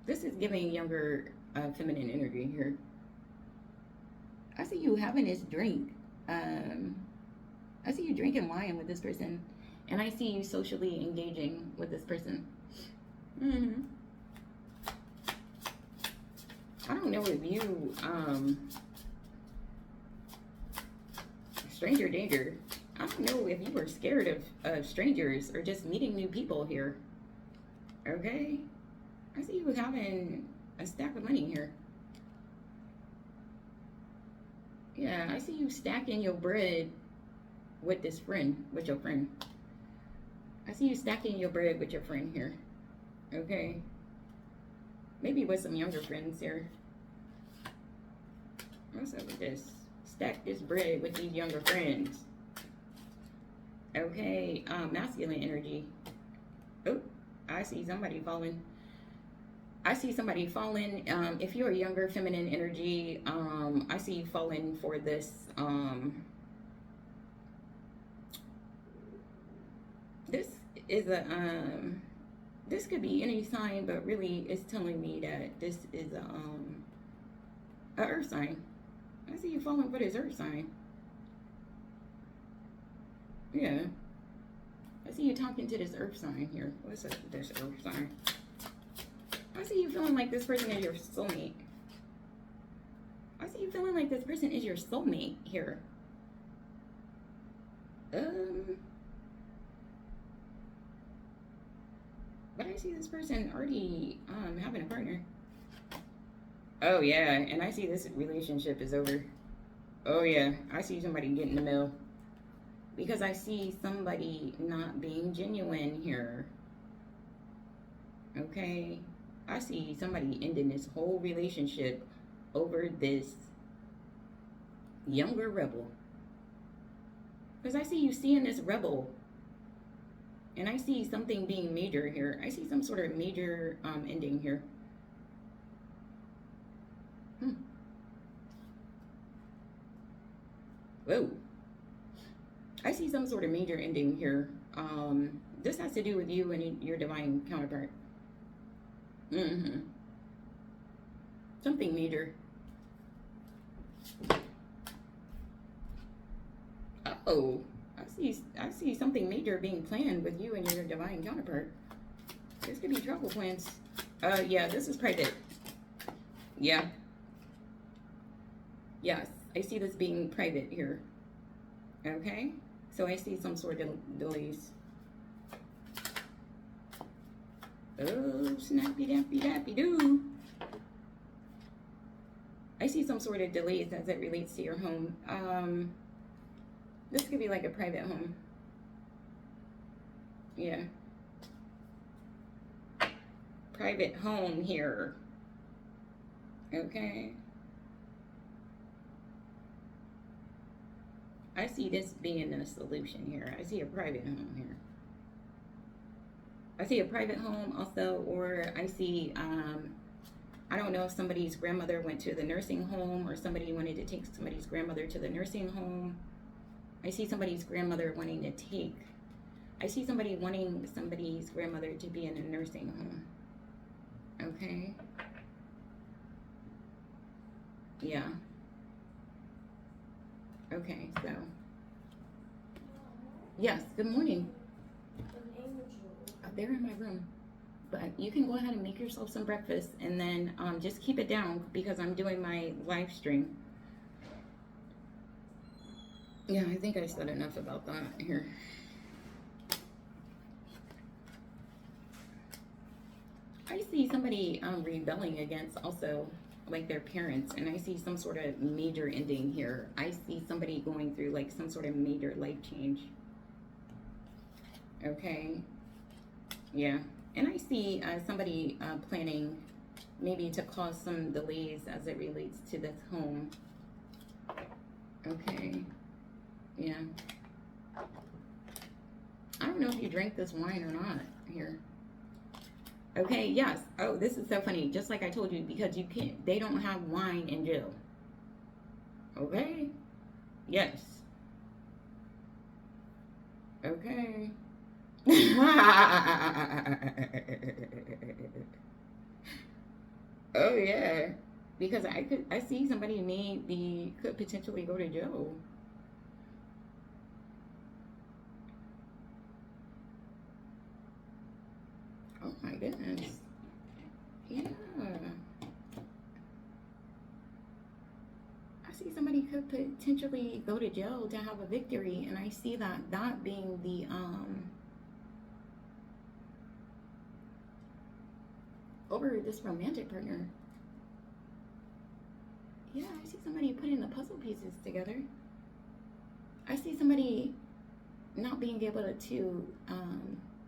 This is giving younger feminine energy here. I see you having this drink. I see you drinking wine with this person. And I see you socially engaging with this person. I don't know if you, stranger danger. I don't know if you were scared of strangers or just meeting new people here. Okay? I see you having a stack of money here. Yeah, I see you stacking your bread with this friend, with your friend. I see you stacking your bread with your friend here. Okay? Maybe with some younger friends here. What's up with this? Stack this bread with these younger friends. Okay, masculine energy. Oh, I see somebody falling. I see somebody falling. If you're a younger feminine energy, I see you falling for this. This is a this could be any sign, but really it's telling me that this is a earth sign. I see you falling for this earth sign. Yeah. I see you talking to this earth sign here. What's up with this earth sign? I see you feeling like this person is your soulmate. I see you feeling like this person is your soulmate here. But I see this person already having a partner. Oh yeah, and I see this relationship is over. Oh yeah, I see somebody getting the mail. Because I see somebody not being genuine here. Okay? I see somebody ending this whole relationship over this younger rebel. Because I see you seeing this rebel. And I see something being major here. I see some sort of major ending here. Whoa. I see some sort of major ending here. This has to do with you and your divine counterpart. Something major. Oh, I see something major being planned with you and your divine counterpart. This could be trouble plans. Yeah, this is private. Yeah. Yes, I see this being private here. Okay? So I see some sort of delays. Oh, snappy dappy dappy doo. I see some sort of delays as it relates to your home. This could be like a private home. Yeah. Private home here. Okay. I see this being a solution here. I see a private home here. I see a private home also, or I see, I don't know if somebody's grandmother went to the nursing home or somebody wanted to take somebody's grandmother to the nursing home. I see somebody's grandmother wanting to take, I see somebody wanting somebody's grandmother to be in a nursing home. Okay. Yeah. Okay, so. Yes, good morning. They're in my room. But you can go ahead and make yourself some breakfast and then just keep it down because I'm doing my live stream. Yeah, I think I said enough about that here. I see somebody rebelling against also like their parents, and I see some sort of major ending here. I see somebody going through like some sort of major life change. Okay. Yeah. And I see somebody planning maybe to cause some delays as it relates to this home. Okay. Yeah. I don't know if you drank this wine or not here. Okay, yes. Oh, this is so funny. Just like I told you, because you can't, they don't have wine in jail. Okay? Yes. Okay. Oh yeah, because I see somebody could potentially go to jail. Oh my goodness. Yeah. I see somebody could potentially go to jail to have a victory, and I see that being the over this romantic partner. Yeah, I see somebody putting the puzzle pieces together. I see somebody not being able to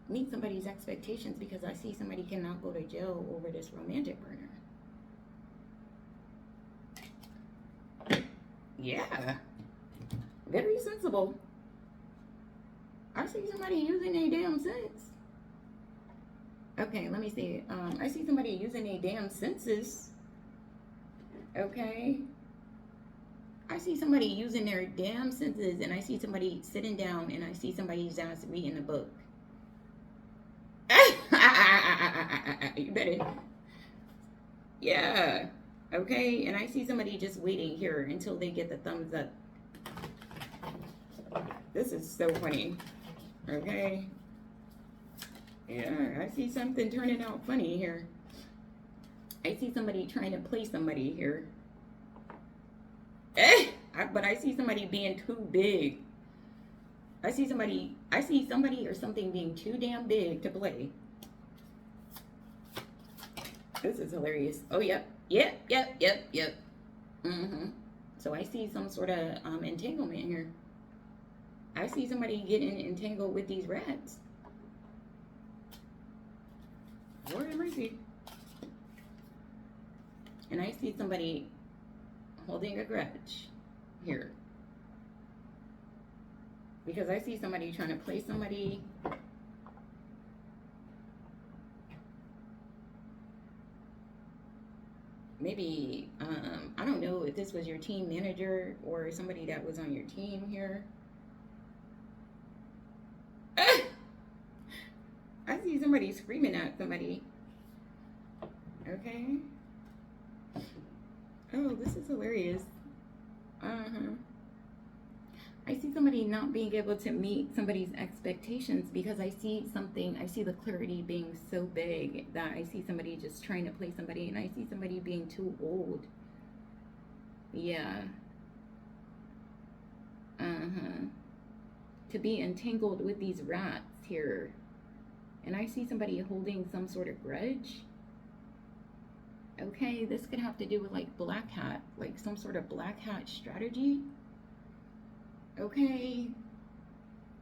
meet somebody's expectations because I see somebody cannot go to jail over this romantic partner. Yeah. Very sensible. I see somebody using their damn sense. Okay, let me see. I see somebody using their damn senses. Okay. I see somebody using their damn senses, and I see somebody sitting down, and I see somebody's ass reading a book. You better. Yeah. Okay, and I see somebody just waiting here until they get the thumbs up. This is so funny. Okay. Yeah, I see something turning out funny here. I see somebody trying to play somebody here. But I see somebody being too big. I see somebody or something being too damn big to play. This is hilarious. Oh, yep. So I see some sort of entanglement here. I see somebody getting entangled with these rats. Lord have mercy. And I see somebody holding a grudge here. Because I see somebody trying to play somebody. Maybe, I don't know if this was your team manager or somebody that was on your team here. I see somebody screaming at somebody. Okay. Oh, this is hilarious. I see somebody not being able to meet somebody's expectations because I see the clarity being so big that I see somebody just trying to play somebody, and I see somebody being too old. Yeah. To be entangled with these rats here. And I see somebody holding some sort of grudge. Okay, this could have to do with like black hat, like some sort of black hat strategy. Okay,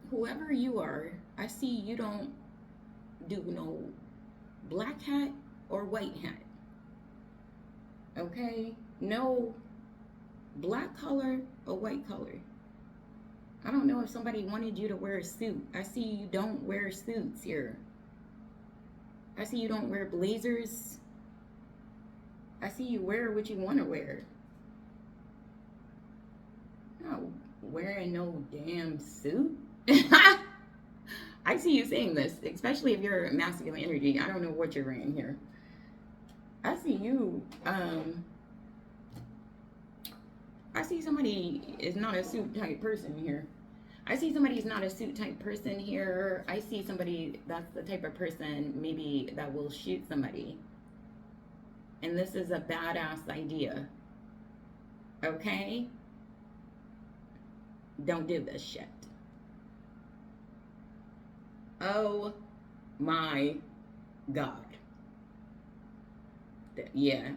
whoever you are, I see you don't do no black hat or white hat. Okay, no black color or white color. I don't know if somebody wanted you to wear a suit. I see you don't wear suits here. I see you don't wear blazers. I see you wear what you want to wear. Not wearing no damn suit. I see you saying this, especially if you're masculine energy. I don't know what you're wearing here. I see you, I see somebody is not a suit type person here. I see somebody's not a suit type person here. I see somebody that's the type of person maybe that will shoot somebody. And this is a badass idea. Okay? Don't do this shit. Oh my God. Yeah,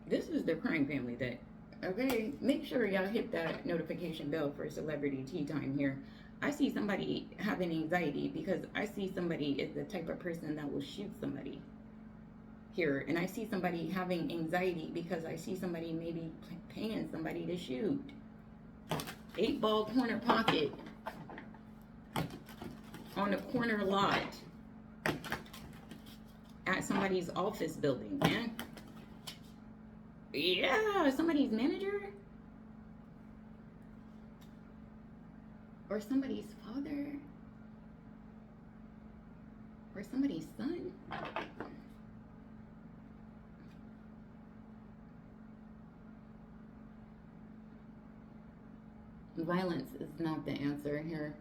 This is the crime family that, okay, make sure y'all hit that notification bell for celebrity tea time here. I see somebody having anxiety because I see somebody is the type of person that will shoot somebody here. And I see somebody having anxiety because I see somebody maybe paying somebody to shoot. 8-ball corner pocket on a corner lot at somebody's office building, man. Yeah, somebody's manager or somebody's father or somebody's son. Violence is not the answer here.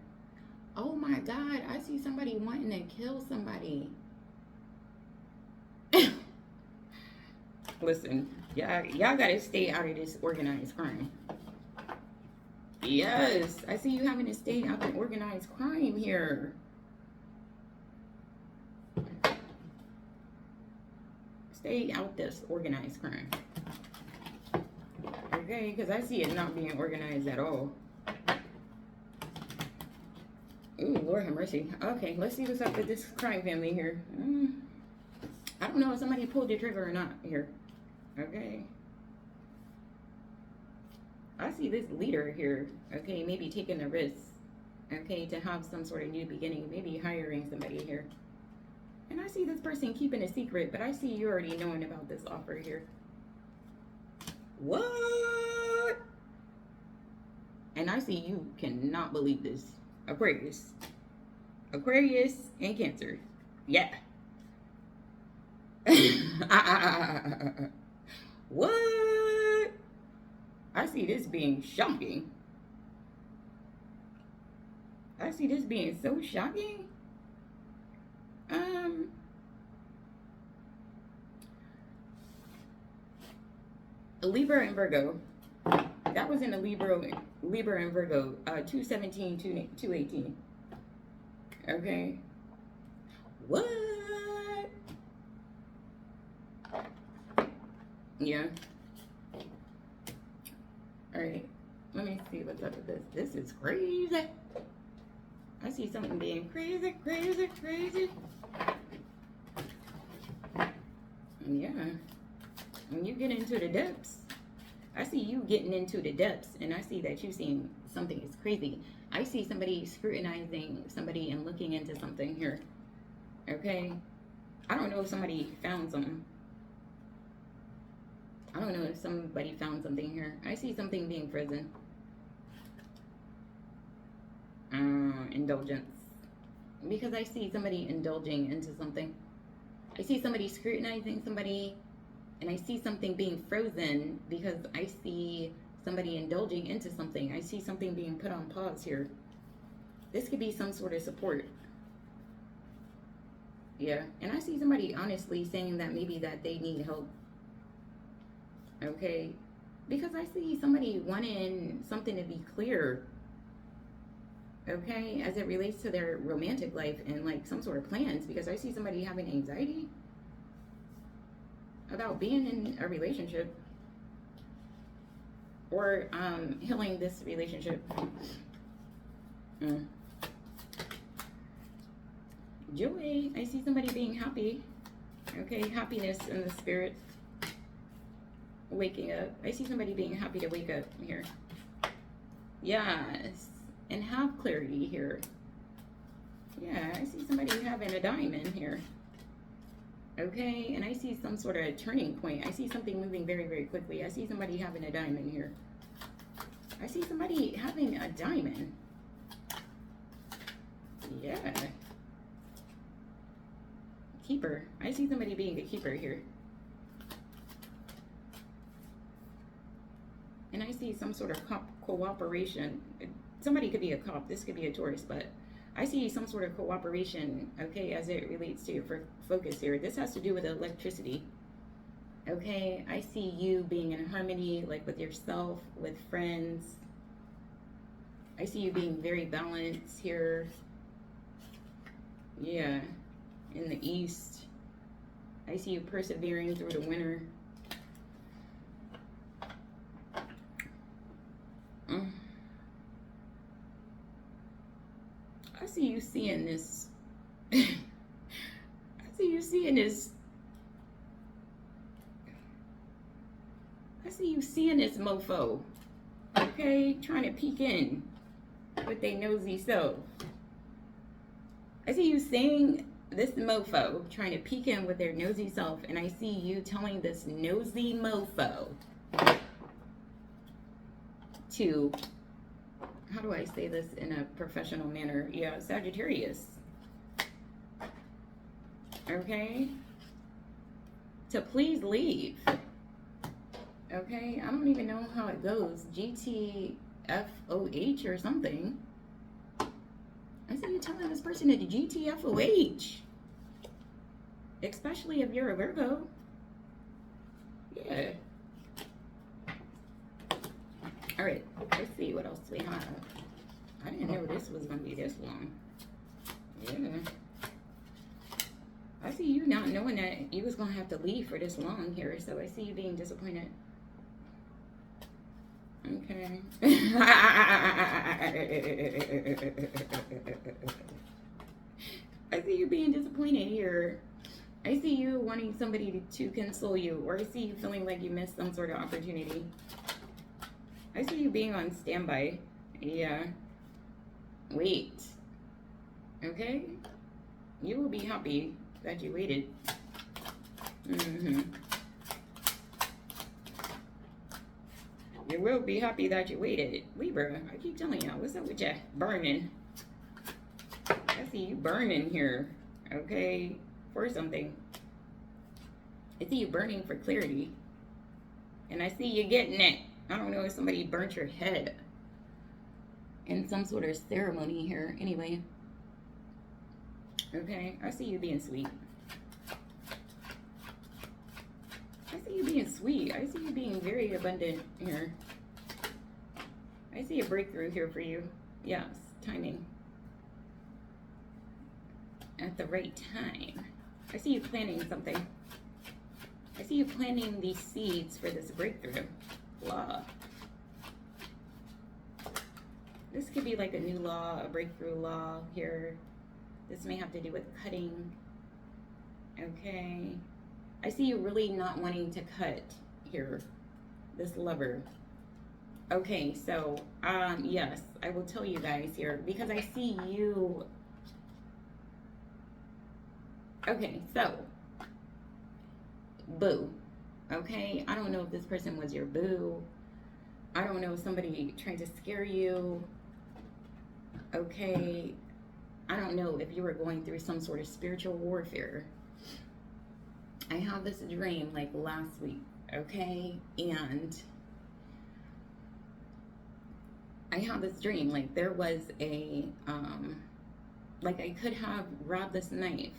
Oh my God, I see somebody wanting to kill somebody. Listen, y'all gotta stay out of this organized crime. Yes, I see you having to stay out of organized crime here. Stay out this organized crime. Okay, because I see it not being organized at all. Ooh, Lord have mercy. Okay, let's see what's up with this crime family here. I don't know if somebody pulled the trigger or not here. Okay. I see this leader here, okay, maybe taking a risk, okay, to have some sort of new beginning, maybe hiring somebody here. And I see this person keeping a secret, but I see you already knowing about this offer here. What? And I see you cannot believe this. Aquarius. Aquarius and Cancer. Yeah. What? I see this being shocking. I see this being so shocking. Libra and Virgo. That was in a Libra and Virgo, 217, 218. Okay. What? Yeah. All right. Let me see what's up with this. This is crazy. I see something being crazy, crazy, crazy. Yeah. When you get into the depths, I see you getting into the depths, and I see that you seeing something is crazy. I see somebody scrutinizing somebody and looking into something here. Okay? I don't know if somebody found something. I don't know if somebody found something here. I see something being frozen. Indulgence. Because I see somebody indulging into something. I see somebody scrutinizing somebody, and I see something being frozen because I see somebody indulging into something. I see something being put on pause here. This could be some sort of support. Yeah, and I see somebody honestly saying that maybe that they need help. Okay, Because I see somebody wanting something to be clear, okay, as it relates to their romantic life and like some sort of plans. Because I see somebody having anxiety about being in a relationship or healing this relationship. Joy, I see somebody being happy. Okay, happiness in the spirit. Waking up. I see somebody being happy to wake up here. Yes. And have clarity here. Yeah, I see somebody having a diamond here. Okay, and I see some sort of turning point. I see something moving very, very quickly. I see somebody having a diamond here. I see somebody having a diamond. Yeah. Keeper. I see somebody being a keeper here. And I see some sort of cooperation. Somebody could be a cop. This could be a Taurus, but I see some sort of cooperation, okay, as it relates to your focus here. This has to do with electricity. Okay, I see you being in harmony, like with yourself, with friends. I see you being very balanced here. Yeah, in the east. I see you persevering through the winter. I see you seeing this. I see you seeing this. I see you seeing this mofo. Okay, trying to peek in with their nosy self. I see you seeing this mofo trying to peek in with their nosy self, and I see you telling this nosy mofo to, how do I say this in a professional manner? Yeah, Sagittarius. Okay? To please leave. Okay? I don't even know how it goes. GTFOH or something. I see you telling this person to GTFOH. Especially if you're a Virgo. Yeah. Alright, let's see what else we have. I didn't know this was going to be this long. Yeah. I see you not knowing that you was going to have to leave for this long here, so I see you being disappointed. Okay. I see you being disappointed here. I see you wanting somebody to console you, or I see you feeling like you missed some sort of opportunity. I see you being on standby. Yeah. Wait. Okay? You will be happy that you waited. You will be happy that you waited. Libra, I keep telling y'all, what's up with you? Burning. I see you burning here. Okay? For something. I see you burning for clarity. And I see you getting it. I don't know if somebody burnt your head in some sort of ceremony here. Anyway. Okay, I see you being sweet. I see you being sweet. I see you being very abundant here. I see a breakthrough here for you. Yes, timing. At the right time. I see you planning something. I see you planting these seeds for this breakthrough. Law. This could be like a new law, a breakthrough law here. This may have to do with cutting. Okay. I see you really not wanting to cut here. This Lover. Okay, so, yes, I will tell you guys here because I see you. Okay, so, boo. Okay, I don't know if this person was your boo. I don't know if somebody tried to scare you. Okay, I don't know if you were going through some sort of spiritual warfare. I have this dream like last week, okay? And I have this dream like there was a, like I could have grabbed this knife,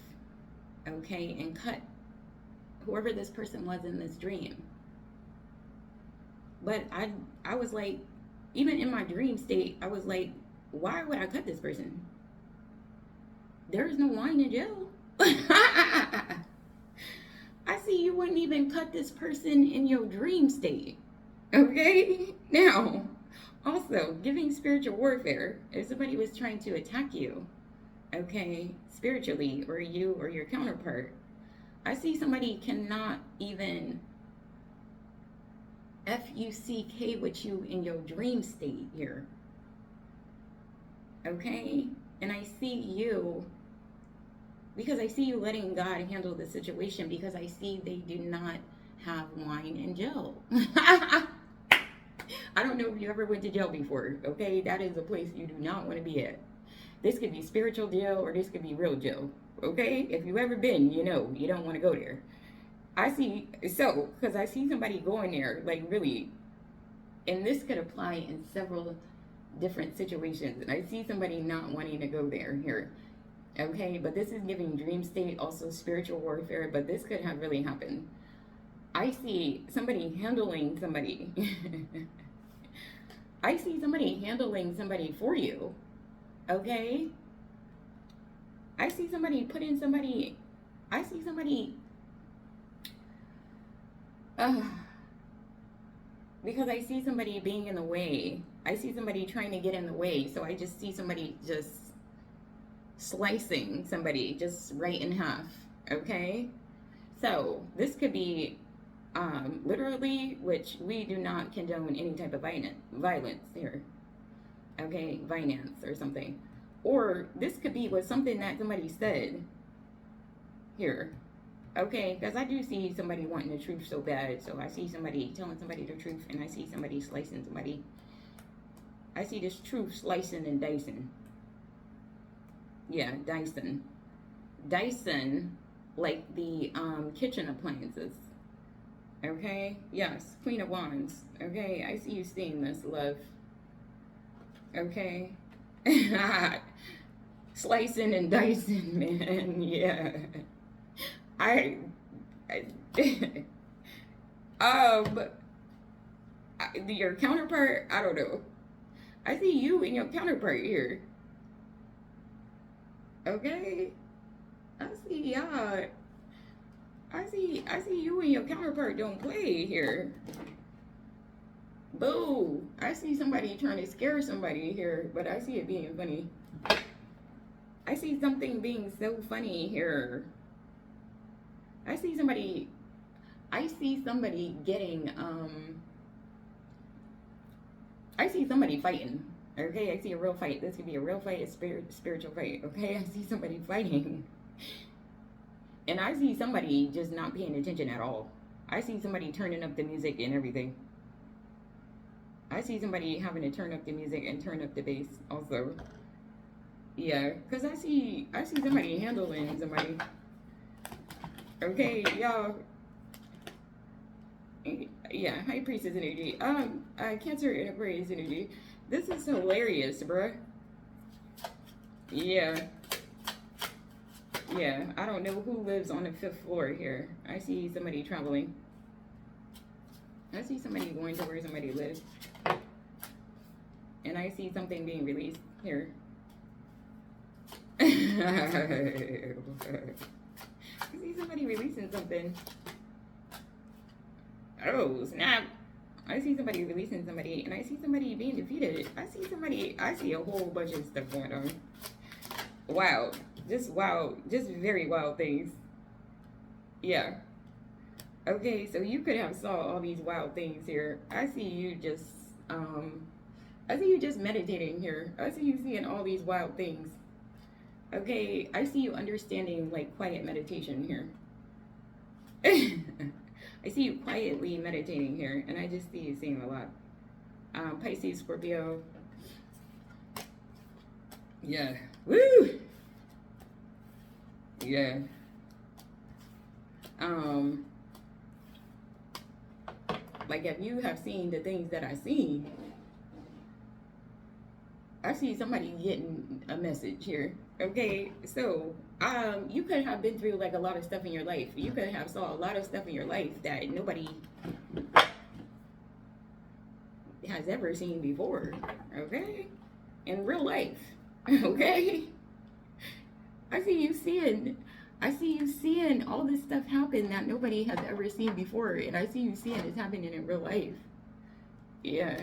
okay, and cut whoever this person was in this dream. But I was like, even in my dream state, I was like, why would I cut this person? There's no wine in jail. I see you wouldn't even cut this person in your dream state. Okay? Now, also, giving spiritual warfare, if somebody was trying to attack you, okay, spiritually, or you or your counterpart, I see somebody cannot even F-U-C-K with you in your dream state here. Okay? And I see you, because I see you letting God handle the situation, because I see they do not have wine and jail. I don't know if you ever went to jail before, okay? That is a place you do not want to be at. This could be spiritual jail or this could be real jail, okay? If you've ever been, you know, you don't want to go there. I see, so, because I see somebody going there, like really, and this could apply in several different situations. And I see somebody not wanting to go there here, okay? But this is giving dream state, also spiritual warfare, but this could have really happened. I see somebody handling somebody. I see somebody handling somebody for you, okay? I see somebody putting somebody, I see somebody, because I see somebody being in the way. I see somebody trying to get in the way, so I just see somebody just slicing somebody just right in half, okay? So this could be literally, which we do not condone any type of violence here, okay, violence or something. Or this could be with something that somebody said here, okay, because I do see somebody wanting the truth so bad. So I see somebody telling somebody the truth, and I see somebody slicing somebody. I see this truth slicing and dicing. Yeah, dicing. Dyson, like the kitchen appliances. Okay, yes, Queen of Wands. Okay, I see you seeing this, love. Okay. Slicing and dicing, man. Yeah. Your counterpart, I don't know. I see you and your counterpart here. Okay? I see y'all. I see you and your counterpart don't play here. Boo! I see somebody trying to scare somebody here, but I see it being funny. I see something being so funny here. I see somebody getting, I see somebody fighting. Okay, I see a real fight. This could be a real fight, a spiritual fight. Okay, I see somebody fighting. And I see somebody just not paying attention at all. I see somebody turning up the music and everything. I see somebody having to turn up the music and turn up the bass also. Yeah, because I see somebody handling somebody. Okay, y'all. Yeah, High Priestess energy. Cancer and Aquarius energy. This is hilarious, bruh. Yeah. Yeah, I don't know who lives on the 5th floor here. I see somebody traveling. I see somebody going to where somebody lives. And I see something being released here. I see somebody releasing something. Oh, snap. I see somebody releasing somebody, and I see somebody being defeated. I see a whole bunch of stuff going on. Wow. Just very wild things. Yeah. Okay, so you could have saw all these wild things here. I see you just meditating here. I see you seeing all these wild things. Okay, I see you understanding like quiet meditation here. I see you quietly meditating here, and I just see you seeing a lot. Pisces, Scorpio. Yeah. Woo! Yeah. Like if you have seen the things that I see, I see somebody getting a message here. Okay, so you could have been through like a lot of stuff in your life. You could have saw a lot of stuff in your life that nobody has ever seen before, okay? In real life, okay? I see you seeing all this stuff happen that nobody has ever seen before, and I see you seeing it's happening in real life. Yeah.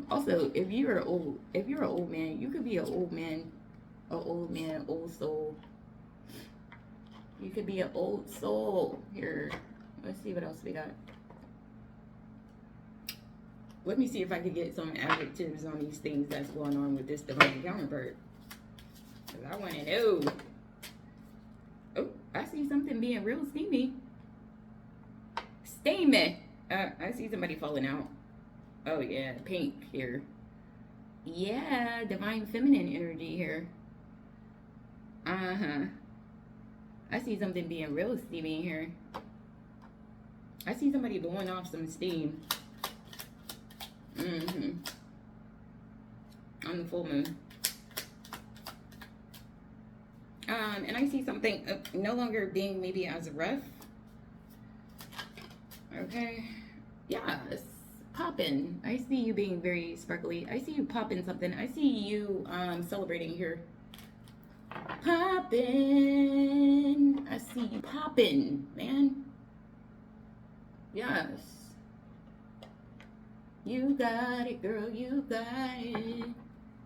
Also, if you're an old man, you could be an old man, old soul. You could be an old soul. Here, let's see what else we got. Let me see if I can get some adjectives on these things that's going on with this divine counterpart. Because I want to know. Oh, I see something being real steamy. Steamy. I see somebody falling out. Oh, yeah. Pink here. Yeah. Divine feminine energy here. Uh-huh. I see something being real steamy here. I see somebody blowing off some steam. On the full moon. And I see something no longer being maybe as rough. Okay. Yes. Popping. I see you being very sparkly. I see you popping something. I see you celebrating here. Popping. I see you popping, man. Yes. You got it, girl. You got it.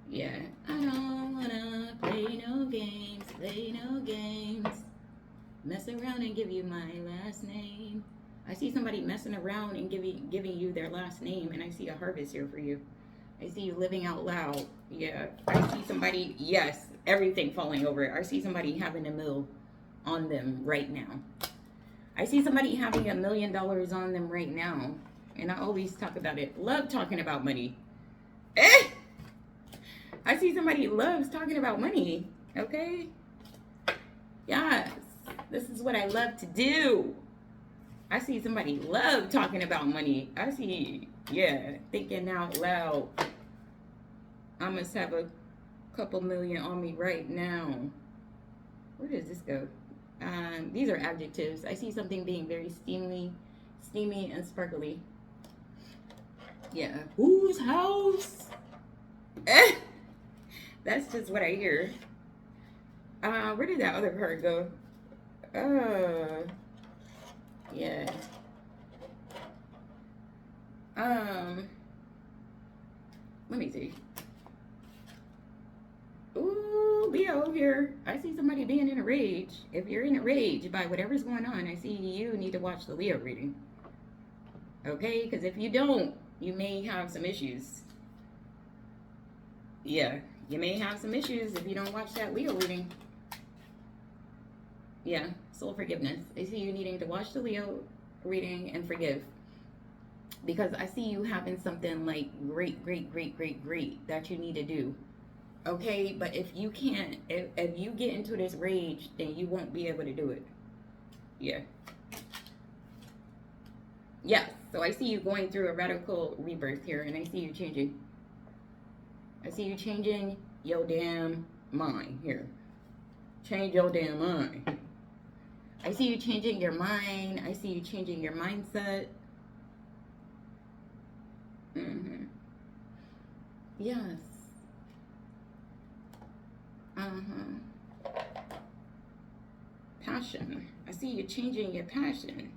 Yeah. I don't wanna play no games. Play no games. Mess around and give you my last name. I see somebody messing around and giving you their last name, and I see a harvest here for you. I see you living out loud. Yeah. I see somebody, yes, everything falling over. I see somebody having a mill on them right now. I see somebody having $1 million on them right now. And I always talk about it. Love talking about money. I see somebody loves talking about money. Okay? Yes. This is what I love to do. I see somebody love talking about money. I see, yeah, thinking out loud. I must have a couple million on me right now. Where does this go? These are adjectives. I see something being very steamy and sparkly. Yeah. Whose house? That's just what I hear. Where did that other card go? Yeah. Let me see. Ooh, Leo here. I see somebody being in a rage. If you're in a rage by whatever's going on, I see you need to watch the Leo reading. Okay? Because if you don't, you may have some issues. Yeah. You may have some issues if you don't watch that Leo reading. Yeah. Soul forgiveness. I see you needing to watch the Leo reading and forgive. Because I see you having something like great that you need to do. Okay, but if you can't, if you get into this rage, then you won't be able to do it. Yeah. Yeah, so I see you going through a radical rebirth here, and I see you changing. I see you changing your damn mind here. Change your damn mind. I see you changing your mind. I see you changing your mindset. Yes. Passion. I see you changing your passion.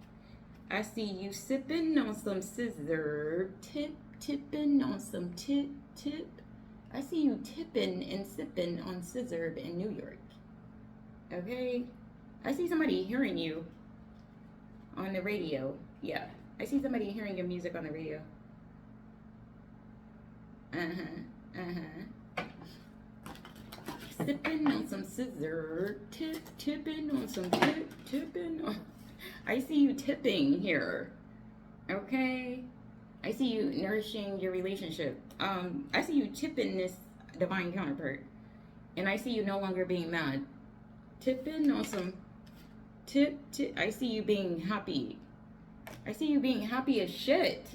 I see you sipping on some scissor. Tipping on some tip. I see you tipping and sipping on scissor in New York. Okay? I see somebody hearing you on the radio. Yeah. I see somebody hearing your music on the radio. Sipping on some scissor. Tipping on some tipping on. I see you tipping here. Okay? I see you nourishing your relationship. I see you tipping this divine counterpart. And I see you no longer being mad. Tipping on some tip. I see you being happy. I see you being happy as shit.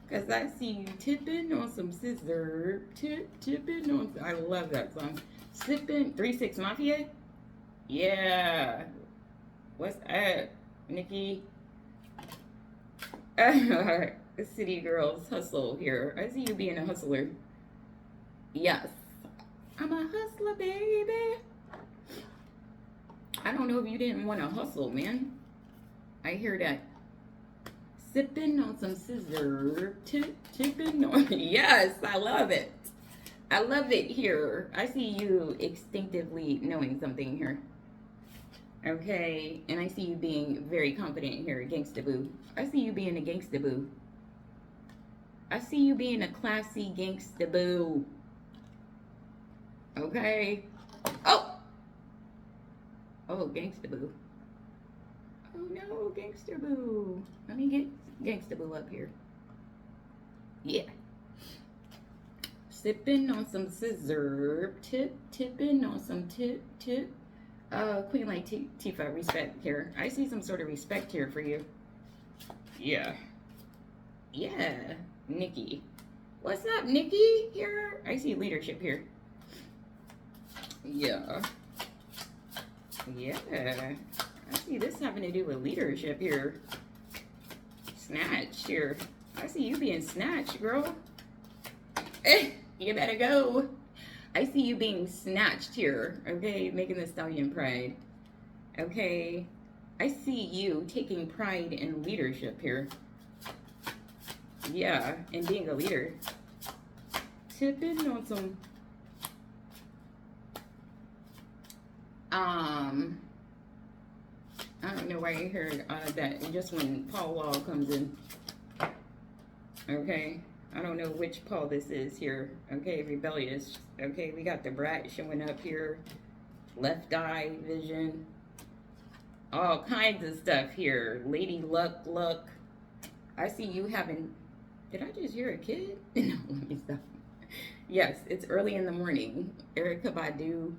Because I see you tipping on some scissor. Tipping on. I love that song. Sipping. 3-6 Mafia? Yeah. What's up, Nikki? City girls hustle here. I see you being a hustler. Yes. I'm a hustler, baby. I don't know if you didn't want to hustle, man. I hear that. Sipping on some scissor. Tipping on. Yes, I love it. I love it here. I see you instinctively knowing something here. Okay, and I see you being very confident here, gangsta boo. I see you being a gangsta boo. I see you being a classy gangsta boo. Okay. Oh! Oh, gangsta boo. Oh no, gangsta boo. Let me get gangsta boo up here. Yeah. Sipping on some scissor. Tipping on some tip. Queen Latifah, respect here. I see some sort of respect here for you. Yeah. Yeah, Nikki. What's up, Nikki? Here, I see leadership here. Yeah. Yeah. I see this having to do with leadership here. Snatch here. I see you being snatched, girl. You better go. I see you being snatched here, okay? Making the stallion pride, okay? I see you taking pride in leadership here. Yeah, and being a leader. Tipping on some, I don't know why I heard that just when Paul Wall comes in, okay? I don't know which Paul this is here. Okay, rebellious. Okay, we got the brat showing up here. Left eye vision. All kinds of stuff here. Lady Luck. I see you having... Did I just hear a kid? No, let me stop. Yes, it's early in the morning. Erykah Badu.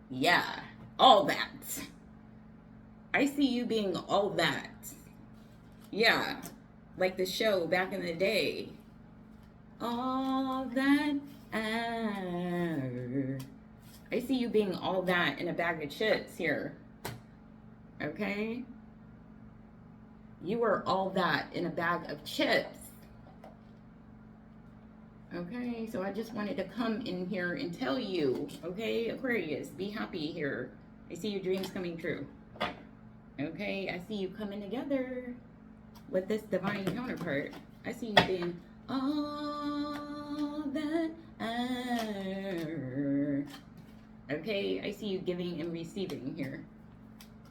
Yeah, all that. I see you being all that. Yeah, like the show back in the day. All that I see you being all that in a bag of chips here. Okay? You are all that in a bag of chips. Okay, so I just wanted to come in here and tell you, okay, Aquarius, be happy here. I see your dreams coming true. Okay, I see you coming together with this divine counterpart. I see you being all that okay, I see you giving and receiving here.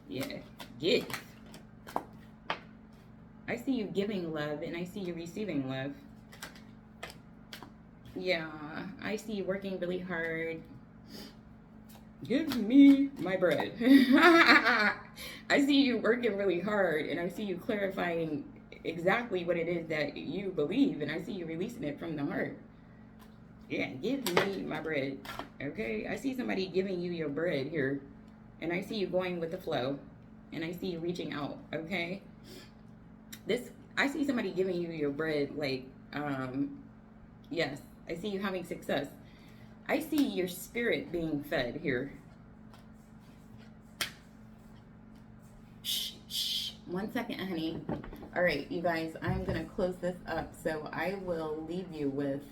Yeah, give. I see you giving love and I see you receiving love. Yeah, I see you working really hard. Give me my bread. I see you working really hard and I see you clarifying exactly what it is that you believe and I see you releasing it from the heart. Yeah, give me my bread. Okay, I see somebody giving you your bread here and I see you going with the flow and I see you reaching out. Okay, I see somebody giving you your bread, like yes, I see you having success. I see your spirit being fed here. Shh. 1 second, honey. All right, you guys, I'm going to close this up. So I will leave you with,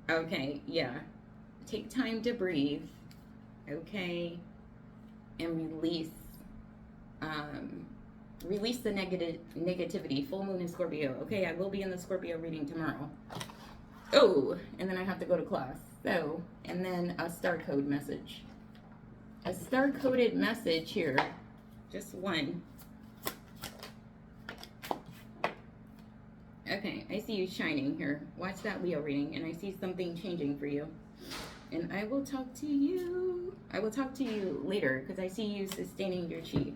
okay, yeah. Take time to breathe, okay? And release the negativity. Full moon in Scorpio. Okay, I will be in the Scorpio reading tomorrow. Oh, and then I have to go to class. So, and then a star code message. A star coded message here. Just one. Okay, I see you shining here. Watch that Leo reading, and I see something changing for you. And I will talk to you. I will talk to you later, because I see you sustaining your chi.